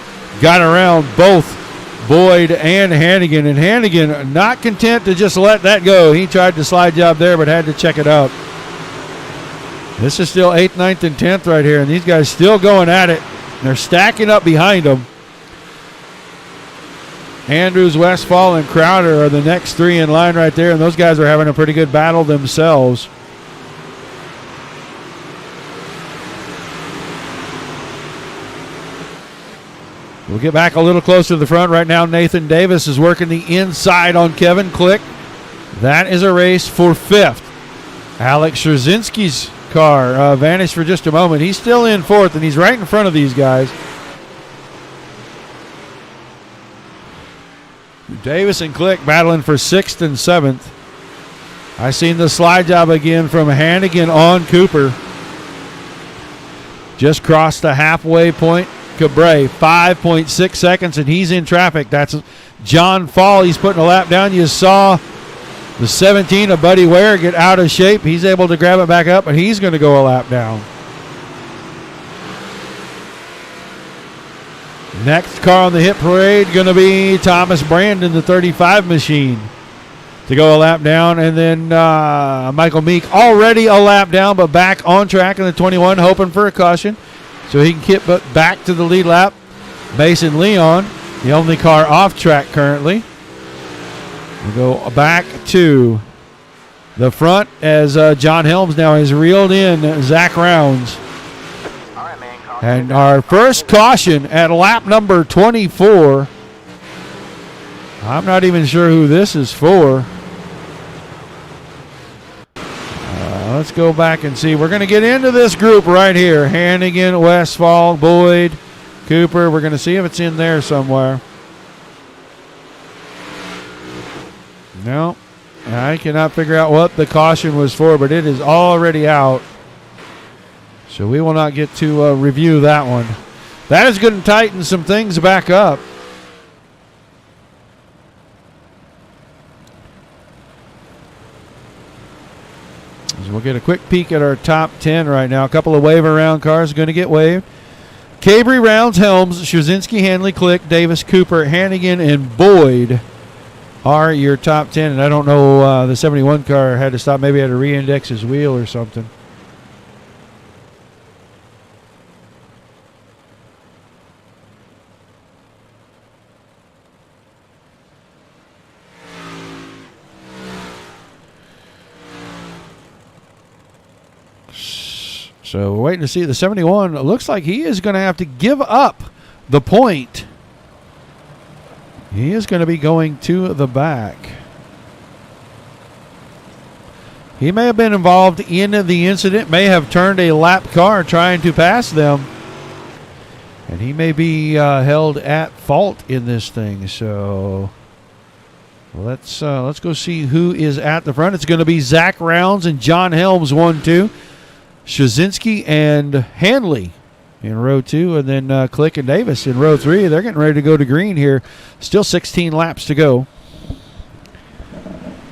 got around both Boyd and Hannigan, and Hannigan not content to just let that go. He tried the slide job there, but had to check it up. This is still 8th, 9th, and 10th right here, and these guys still going at it. They're stacking up behind them. Andrews, Westfall, and Crowder are the next 3 in line right there, and those guys are having a pretty good battle themselves. We'll get back a little closer to the front. Right now, Nathan Davis is working the inside on Kevin Click. That is a race for 5th. Alex Szczynski's car vanished for just a moment. He's still in 4th, and he's right in front of these guys. Davis and Click battling for 6th and 7th. I seen the slide job again from Hannigan on Cooper. Just crossed the halfway point. Cabre, 5.6 seconds, and he's in traffic. That's John Fall. He's putting a lap down. You saw the 17 of Buddy Ware get out of shape. He's able to grab it back up, but he's going to go a lap down. Next car on the hit parade going to be Thomas Brandon, the 35 machine. to go a lap down. And then Michael Meek already a lap down, but back on track in the 21, hoping for a caution so he can get back to the lead lap. Mason Leon, the only car off track currently. We go back to the front as John Helms now has reeled in Zach Rounds. All right, man. Caution. And our first caution at lap number 24. I'm not even sure who this is for. Let's go back and see. We're going to get into this group right here. Hannigan, Westfall, Boyd, Cooper. We're going to see if it's in there somewhere. No, I cannot figure out what the caution was for, but it is already out. So we will not get to review that one. That is going to tighten some things back up. So we'll get a quick peek at our top 10 right now. A couple of wave around cars going to get waved. Cabry, Rounds, Helms, Szyzinski, Hanley, Click, Davis, Cooper, Hannigan, and Boyd are your top 10. And I don't know, the 71 car had to stop. Maybe had to re-index his wheel or something. So we're waiting to see the 71. It looks like he is going to have to give up the point. He is going to be going to the back. He may have been involved in the incident, may have turned a lap car trying to pass them. And he may be held at fault in this thing. So let's go see who is at the front. It's going to be Zach Rounds and John Helms 1-2. Szyzinski and Hanley in row 2, and then Click and Davis in row 3. They're getting ready to go to green here. Still 16 laps to go.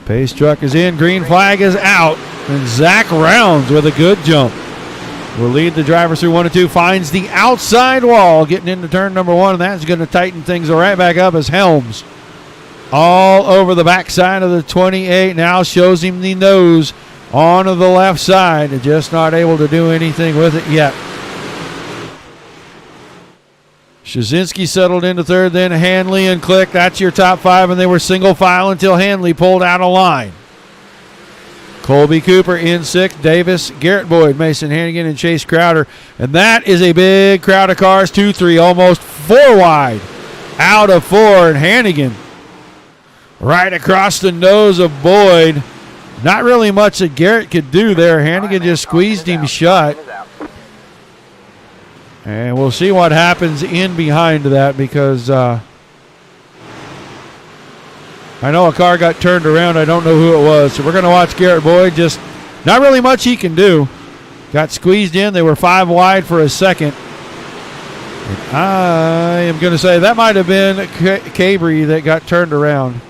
Pace truck is in. Green flag is out. And Zach Rounds with a good jump will lead the drivers through 1 and 2. Finds the outside wall getting into turn number 1, and that's going to tighten things right back up as Helms all over the backside of the 28 now shows him the nose on the left side. Just not able to do anything with it yet. Szyzinski settled into third, then Hanley and Click. That's your top 5, and they were single file until Hanley pulled out of line. Colby Cooper in 6th, Davis, Garrett Boyd, Mason Hannigan, and Chase Crowder. And that is a big crowd of cars, 2-3, almost 4 wide out of 4. And Hannigan right across the nose of Boyd. Not really much that Garrett could do there. Hannigan just squeezed him shut. And we'll see what happens in behind that, because I know a car got turned around. I don't know who it was. So we're going to watch Garrett Boyd. Just not really much he can do. Got squeezed in. They were 5 wide for a second. And I am going to say that might have been Cabry that got turned around.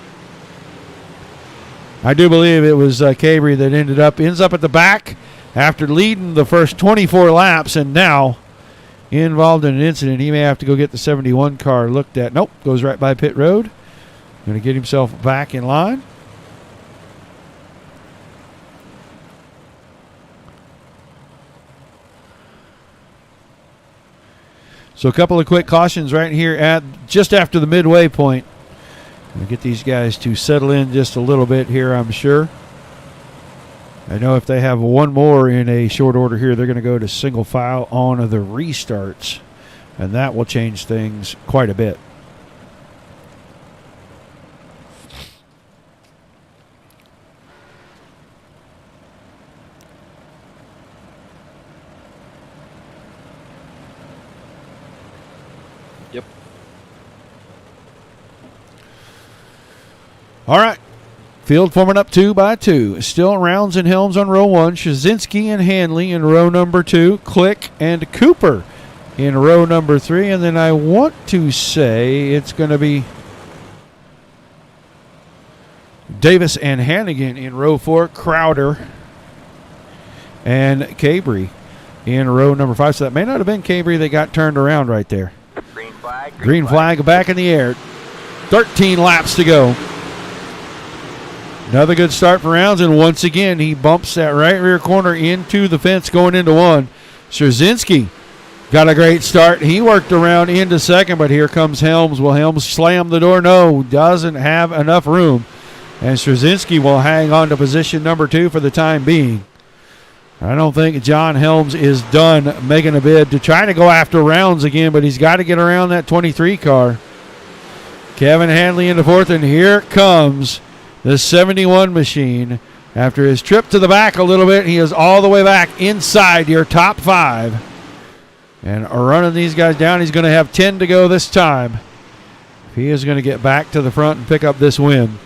I do believe it was Cabry that ends up at the back after leading the first 24 laps, and now involved in an incident. He may have to go get the 71 car looked at. Nope, goes right by pit road. Going to get himself back in line. So a couple of quick cautions right here at just after the midway point. We'll get these guys to settle in just a little bit here, I'm sure. I know if they have one more in a short order here, they're going to go to single file on the restarts, and that will change things quite a bit. Yep. All right. Field forming up 2 by 2. Still Rounds and Helms on row 1. Szyzinski and Hanley in row number 2. Click and Cooper in row number 3. And then I want to say it's going to be Davis and Hannigan in row 4. Crowder and Cabry in row number 5. So that may not have been Cabry that got turned around right there. Green flag. Green flag back in the air. 13 laps to go. Another good start for Rounds, and once again, he bumps that right rear corner into the fence going into one. Straczynski got a great start. He worked around into second, but here comes Helms. Will Helms slam the door? No, doesn't have enough room. And Straczynski will hang on to position number 2 for the time being. I don't think John Helms is done making a bid to try to go after Rounds again, but he's got to get around that 23 car. Kevin Hanley in the 4th, and here comes the 71 machine. After his trip to the back a little bit, he is all the way back inside your top 5. And running these guys down, he's going to have 10 to go this time. He is going to get back to the front and pick up this win.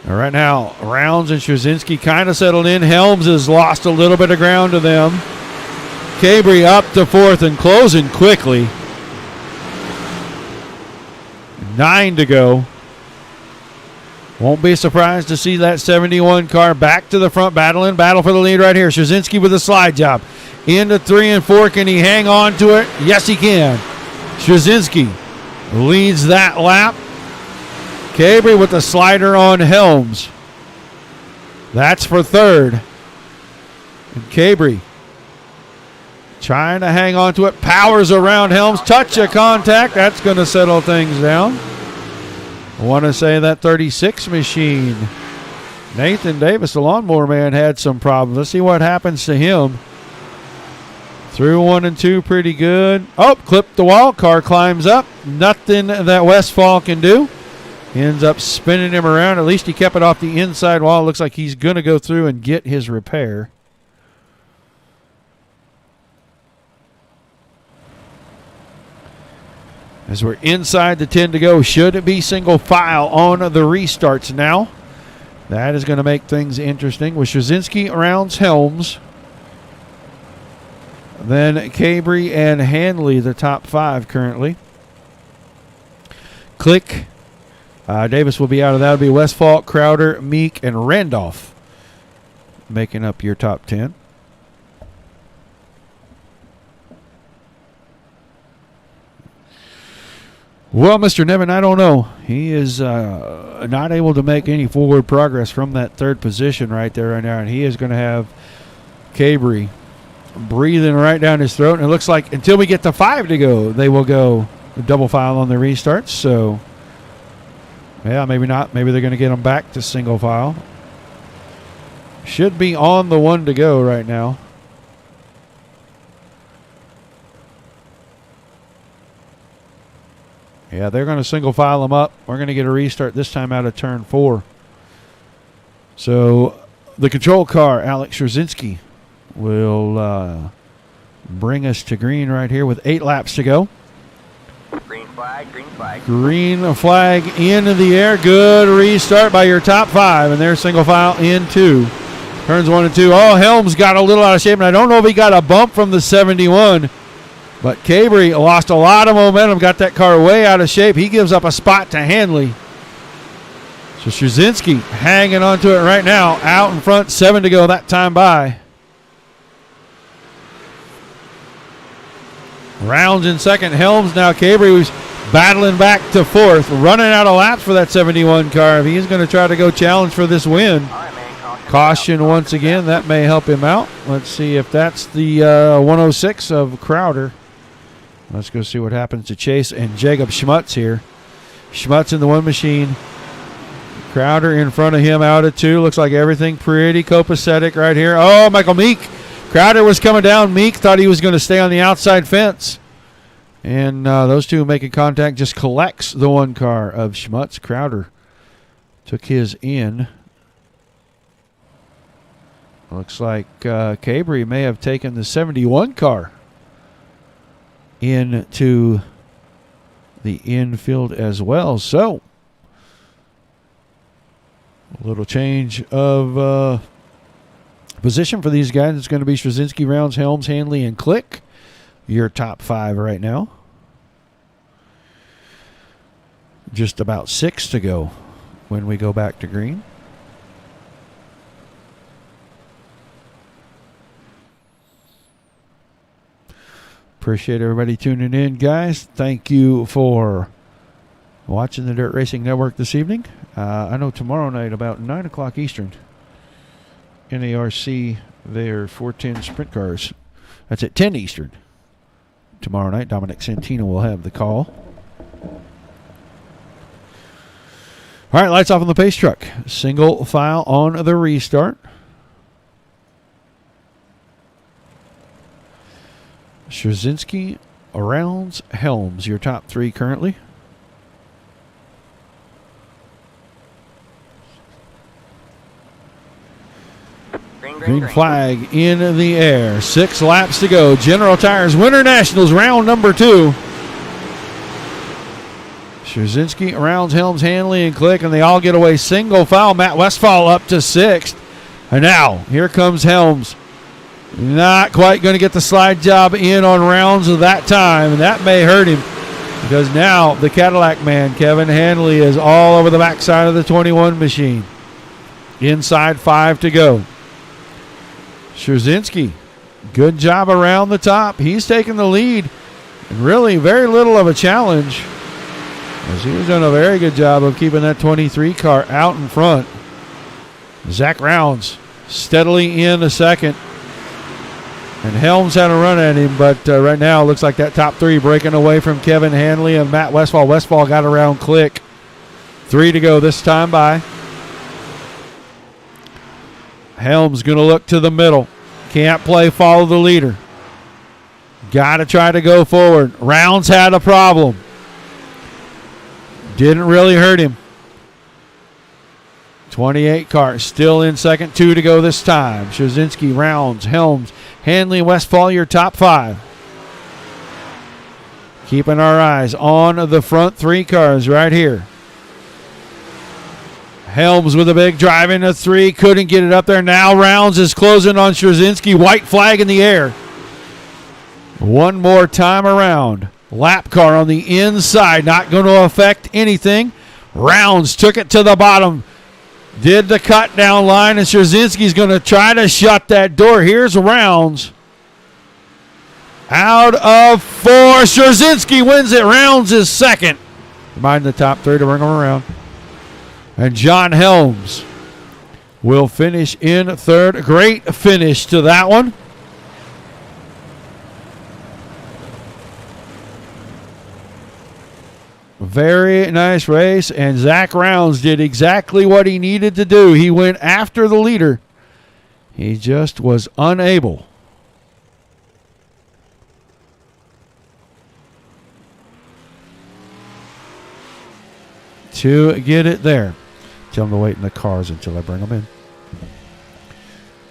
All right, now, Rounds and Straczynski kind of settled in. Helms has lost a little bit of ground to them. Cabry up to 4th and closing quickly. 9 to go. Won't be surprised to see that 71 car back to the front, battle for the lead right here. Straczynski with a slide job. Into 3 and 4. Can he hang on to it? Yes, he can. Straczynski leads that lap. Cabry with the slider on Helms. That's for 3rd. And Cabry trying to hang on to it. Powers around Helms. Touch of contact. That's going to settle things down. I want to say that 36 machine. Nathan Davis, the lawnmower man, had some problems. Let's see what happens to him. Through 1 and 2 pretty good. Oh, clipped the wall. Car climbs up. Nothing that Westfall can do. He ends up spinning him around. At least he kept it off the inside wall. Looks like he's going to go through and get his repair. As we're inside the 10 to go, should it be single file on the restarts now? That is going to make things interesting. With Straczynski, Rounds, Helms. Then Cabry and Hanley, the top 5 currently. Click. Davis will be out of that. It'll be Westfall, Crowder, Meek, and Randolph making up your top 10. Well, Mr. Nevin, I don't know. He is not able to make any forward progress from that 3rd position right there right now, and he is going to have Cabry breathing right down his throat. And it looks like until we get to 5 to go, they will go double file on the restarts. So, yeah, maybe not. Maybe they're going to get them back to single file. Should be on the 1 to go right now. Yeah, they're going to single file them up. We're going to get a restart this time out of turn 4. So the control car, Alex Straczynski, will bring us to green right here with 8 laps to go. Green flag, green flag. Green flag into the air. Good restart by your top 5. And there's single file in 2. Turns 1 and 2. Oh, Helms got a little out of shape. And I don't know if he got a bump from the 71. But Cabry lost a lot of momentum. Got that car way out of shape. He gives up a spot to Hanley. So Straczynski hanging on to it right now. Out in front. 7 to go that time by. Rounds in second. Helms now. Cabry was battling back to 4th. Running out of laps for that 71 car. If he's going to try to go challenge for this win. Caution once again. That may help him out. Let's see if that's the 106 of Crowder. Let's go see what happens to Chase and Jacob Schmutz here. Schmutz in the 1 machine. Crowder in front of him out at 2. Looks like everything pretty copacetic right here. Oh, Michael Meek. Crowder was coming down. Meek thought he was going to stay on the outside fence. And those two making contact, just collects the 1 car of Schmutz. Crowder took his in. Looks like Cabry may have taken the 71 car into the infield as well. So, a little change of position for these guys. It's going to be Straczynski, Rounds, Helms, Hanley, and Click. Your top 5 right now. Just about 6 to go when we go back to green. Appreciate everybody tuning in, guys. Thank you for watching the Dirt Racing Network this evening. I know tomorrow night about 9 o'clock Eastern, NARC, their 410 sprint cars. That's at 10 Eastern. Tomorrow night, Dominic Santino will have the call. All right, lights off on the pace truck. Single file on the restart. Straczynski, Rounds, Helms, your top three currently. Green flag in the air. 6 laps to go. General Tires Winter Nationals round number 2. Straczynski, Rounds, Helms, Hanley, and Click, and they all get away single foul. Matt Westphal up to 6th. And now, here comes Helms. Not quite going to get the slide job in on Rounds of that time, and that may hurt him because now the Cadillac man, Kevin Hanley, is all over the backside of the 21 machine. Inside 5 to go. Straczynski, good job around the top. He's taking the lead, and really very little of a challenge, as he was doing a very good job of keeping that 23 car out in front. Zach Rounds steadily in a second, and Helms had a run at him, but right now it looks like that top 3 breaking away from Kevin Hanley and Matt Westphal. Westphal got around Click. 3 to go this time by. Helms going to look to the middle. Can't play follow the leader. Got to try to go forward. Rounds had a problem. Didn't really hurt him. 28 car still in second. 2 to go this time. Straczynski, Rounds, Helms, Hanley, Westphal, your top 5. Keeping our eyes on the front 3 cars right here. Helms with a big drive into 3. Couldn't get it up there. Now Rounds is closing on Straczynski. White flag in the air. One more time around. Lap car on the inside. Not going to affect anything. Rounds took it to the bottom. Did the cut down line, and Straczynski's going to try to shut that door. Here's Rounds. Out of 4. Straczynski wins it. Rounds is second. Combine the top 3 to bring them around. And John Helms will finish in 3rd. Great finish to that one. Very nice race, and Zach Rounds did exactly what he needed to do. He went after the leader. He just was unable to get it there. Tell him to wait in the cars until I bring them in.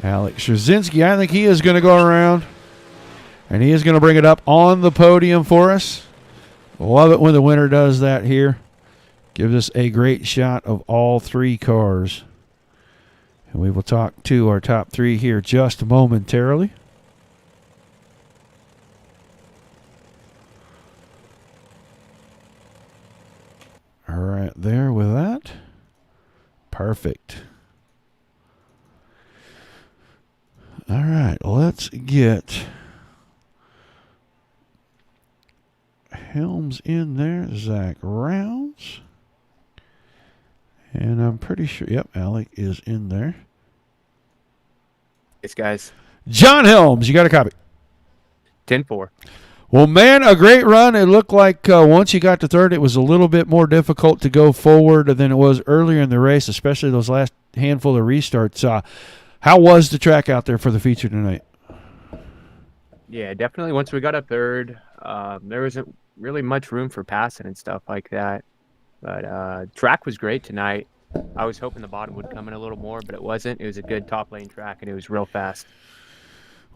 Alex Straczynski, I think he is going to go around, and he is going to bring it up on the podium for us. Love it when the winner does that here. Gives us a great shot of all 3 cars. And we will talk to our top 3 here just momentarily. All right, there with that. Perfect. All right, let's get Helms in there. Zach Rounds. And I'm pretty sure, yep, Alec is in there. Thanks, guys. John Helms, you got a copy. 10-4. Well, man, a great run. It looked like once you got to 3rd, it was a little bit more difficult to go forward than it was earlier in the race, especially those last handful of restarts. How was the track out there for the feature tonight? Yeah, definitely. Once we got up 3rd, there wasn't really much room for passing and stuff like that. But track was great tonight. I was hoping the bottom would come in a little more, but it wasn't. It was a good top lane track, and it was real fast.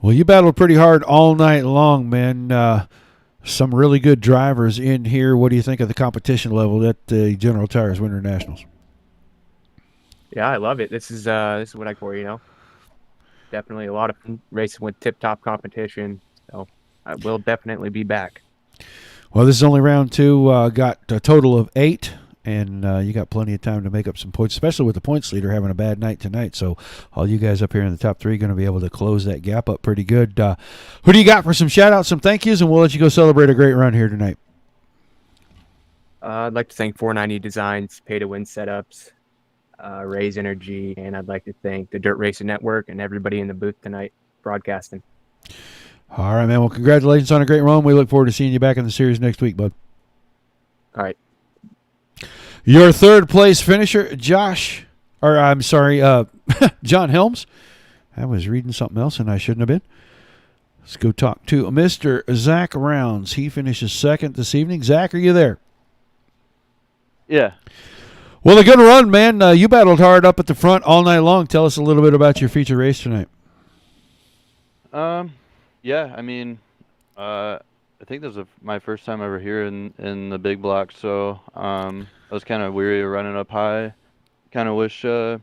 Well, you battled pretty hard all night long, man. Some really good drivers in here. What do you think of the competition level at the General Tires Winter Nationals? Yeah, I love it. This is what I for, Definitely a lot of racing with tip-top competition. So I will definitely be back. Well, this is only round 2. Got a total of 8, and you got plenty of time to make up some points, especially with the points leader having a bad night tonight. So all you guys up here in the top 3 are going to be able to close that gap up pretty good. Who do you got for some shout-outs, some thank yous, and we'll let you go celebrate a great run here tonight. I'd like to thank 490 Designs, Pay to Win Setups, Ray's Energy, and I'd like to thank the Dirt Racing Network and everybody in the booth tonight broadcasting. All right, man. Well, congratulations on a great run. We look forward to seeing you back in the series next week, bud. All right. Your third place finisher, John Helms. I was reading something else and I shouldn't have been. Let's go talk to Mr. Zach Rounds. He finishes second this evening. Zach, are you there? Yeah. Well, a good run, man. You battled hard up at the front all night long. Tell us a little bit about your feature race tonight. Yeah, I mean, I think this is my first time ever here in the big block, so I was kind of weary of running up high. Kind of wish 3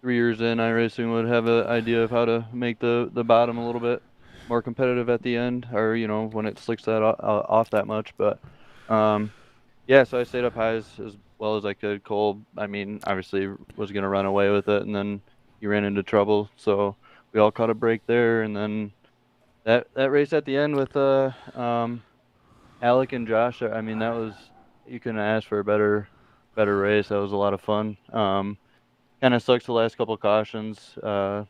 years in iRacing would have an idea of how to make the bottom a little bit more competitive at the end, or when it slicks that off that much. But yeah, so I stayed up high as well as I could. Cole, I mean, obviously was gonna run away with it, and then he ran into trouble, so we all caught a break there, and then that race at the end with Alec and Josh, I mean, that was, you couldn't ask for a better race. That was a lot of fun. Kind of sucks the last couple cautions. I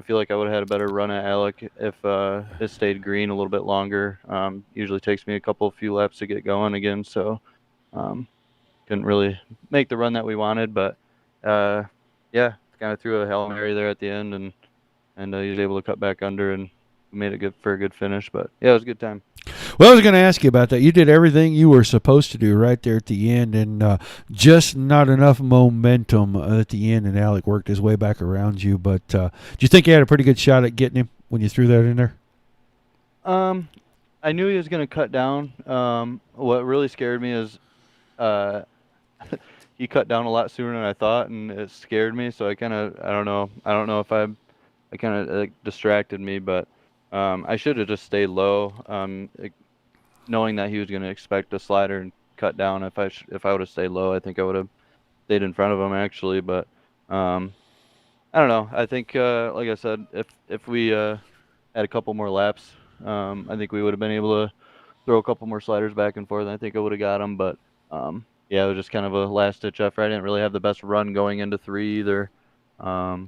feel like I would have had a better run at Alec if it stayed green a little bit longer. Usually takes me a few laps to get going again, so couldn't really make the run that we wanted. But yeah, kind of threw a Hail Mary there at the end, and he was able to cut back under and made it good for a good finish. But yeah, it was a good time. Well, I was going to ask you about that. You did everything you were supposed to do right there at the end, and just not enough momentum at the end, and Alec worked his way back around you. But do you think you had a pretty good shot at getting him when you threw that in there? I knew he was going to cut down. What really scared me is he cut down a lot sooner than I thought, and it scared me. So I don't know if I kind of distracted me, but I should have just stayed low, knowing that he was going to expect a slider and cut down. If I would have stayed low, I think I would have stayed in front of him actually. But I don't know. I think, like I said, if we had a couple more laps, I think we would have been able to throw a couple more sliders back and forth. And I think I would have got him. But yeah, it was just kind of a last-ditch effort. I didn't really have the best run going into 3 either. So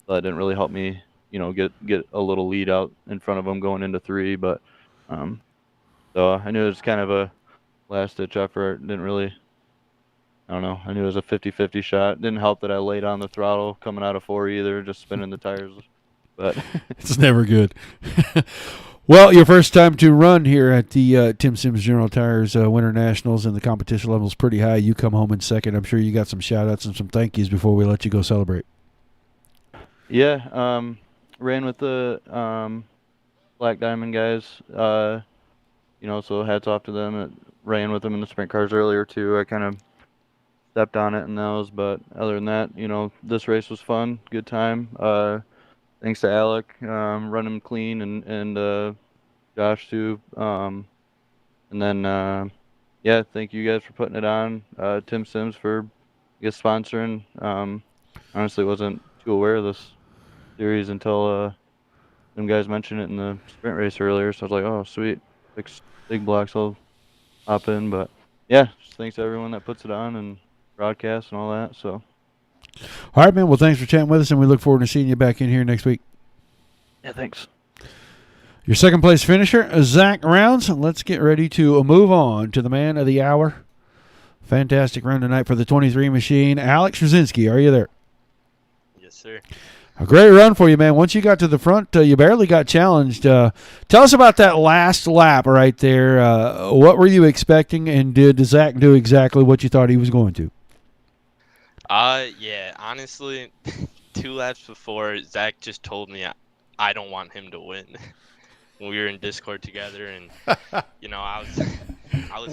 that didn't really help me, get a little lead out in front of him going into 3. But so I knew it was kind of a last-ditch effort. Didn't really, I don't know. I knew it was a 50-50 shot. Didn't help that I laid on the throttle coming out of 4 either, just spinning the tires. But it's never good. Well, your first time to run here at the Tim Sims General Tires Winter Nationals, and the competition level is pretty high. You come home in second. I'm sure you got some shout-outs and some thank yous before we let you go celebrate. Yeah, ran with the Black Diamond guys. So hats off to them. It ran with them in the sprint cars earlier too. I kind of stepped on it in those, but other than that, this race was fun, good time. Thanks to Alec, running clean, and Josh too. And then yeah, thank you guys for putting it on. Tim Sims for sponsoring. Honestly, wasn't too aware of this series until them guys mentioned it in the sprint race earlier. So I was like, oh sweet, big blocks, I'll hop in. But yeah, just thanks to everyone that puts it on and broadcasts and all that. So. All right, man. Well, thanks for chatting with us, and we look forward to seeing you back in here next week. Yeah, thanks. Your second place finisher, Zach Rounds. Let's get ready to move on to the man of the hour. Fantastic run tonight for the 23 machine. Alex Straczynski, are you there? Yes, sir. A great run for you, man. Once you got to the front, you barely got challenged. Tell us about that last lap right there. What were you expecting, and did Zach do exactly what you thought he was going to? Yeah, honestly, 2 laps before, Zach just told me I don't want him to win. We were in Discord together, and I was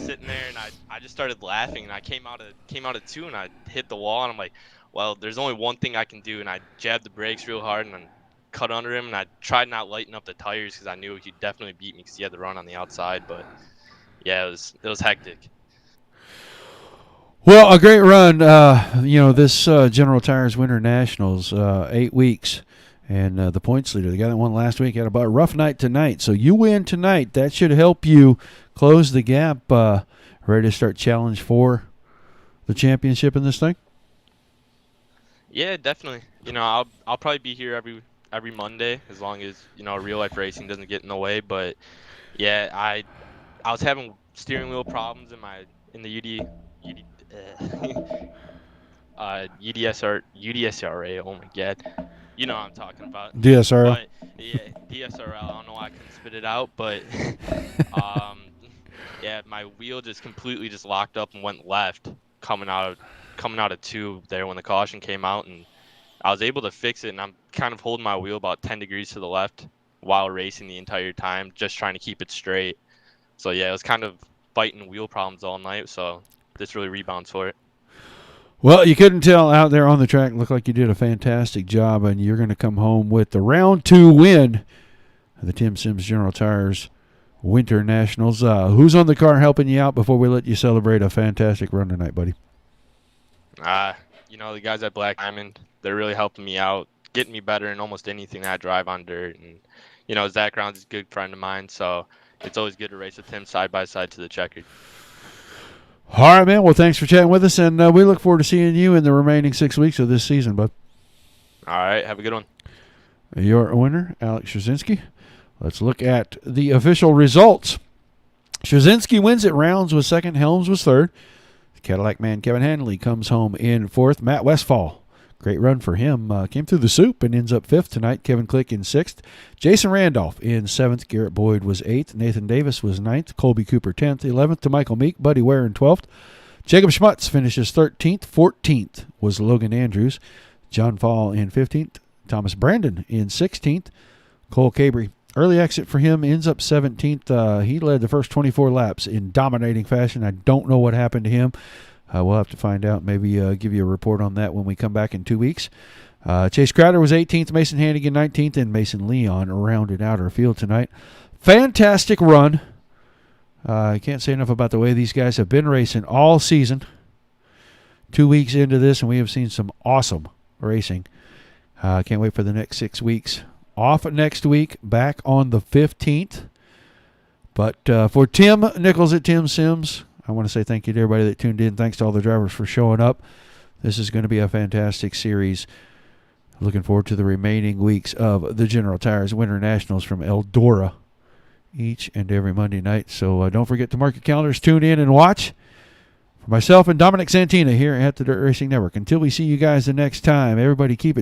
sitting there, and I just started laughing, and I came out of 2, and I hit the wall, and I'm like, well, there's only one thing I can do, and I jabbed the brakes real hard, and I cut under him, and I tried not lighting up the tires because I knew he'd definitely beat me because he had the run on the outside. But yeah, it was hectic. Well, a great run. This General Tires Winter Nationals, 8 weeks, and the points leader, the guy that won last week, had about a rough night tonight. So you win tonight. That should help you close the gap. Ready to start challenge for the championship in this thing? Yeah, definitely. I'll probably be here every Monday as long as real life racing doesn't get in the way. But yeah, I was having steering wheel problems in the UDSRA. Oh my God, you know what I'm talking about. DSRL. But yeah, DSRL. I don't know why I couldn't spit it out, but um, yeah, my wheel just completely just locked up and went left coming out of two there when the caution came out, and I was able to fix it, and I'm kind of holding my wheel about 10 degrees to the left while racing the entire time, just trying to keep it straight. So yeah, it was kind of fighting wheel problems all night, so this really rebounds for it. Well, you couldn't tell out there on the track. Looked like you did a fantastic job, and you're going to come home with the round 2 win of the Tim Sims General Tires Winter Nationals. Who's on the car helping you out before we let you celebrate a fantastic run tonight, buddy? The guys at Black Diamond, they're really helping me out, getting me better in almost anything that I drive on dirt. And, Zach Rounds is a good friend of mine, so it's always good to race with him side by side to the checkered. All right, man. Well, thanks for chatting with us, and we look forward to seeing you in the remaining 6 weeks of this season, bud. All right, have a good one. Your winner, Alex Strzynski. Let's look at the official results. Strzynski wins at Rounds was second. Helms was third. Cadillac man Kevin Hanley comes home in fourth. Matt Westfall, great run for him. Came through the soup and ends up fifth tonight. Kevin Click in sixth. Jason Randolph in seventh. Garrett Boyd was eighth. Nathan Davis was ninth. Colby Cooper 10th. 11th to Michael Meek. Buddy Ware in 12th. Jacob Schmutz finishes 13th. 14th was Logan Andrews. John Fall in 15th. Thomas Brandon in 16th. Cole Cabry, early exit for him, ends up 17th. He led the first 24 laps in dominating fashion. I don't know what happened to him. We'll have to find out. Maybe give you a report on that when we come back in 2 weeks. Chase Crowder was 18th. Mason Hannigan 19th. And Mason Leon rounded out our field tonight. Fantastic run. I can't say enough about the way these guys have been racing all season. 2 weeks into this, and we have seen some awesome racing. Can't wait for the next 6 weeks. Off next week, back on the 15th. But for Tim Nichols at Tim Sims, I want to say thank you to everybody that tuned in. Thanks to all the drivers for showing up. This is going to be a fantastic series. Looking forward to the remaining weeks of the General Tires Winter Nationals from Eldora each and every Monday night. So don't forget to mark your calendars, tune in and watch. For myself and Dominic Santina here at the Dirt Racing Network. Until we see you guys the next time, everybody keep it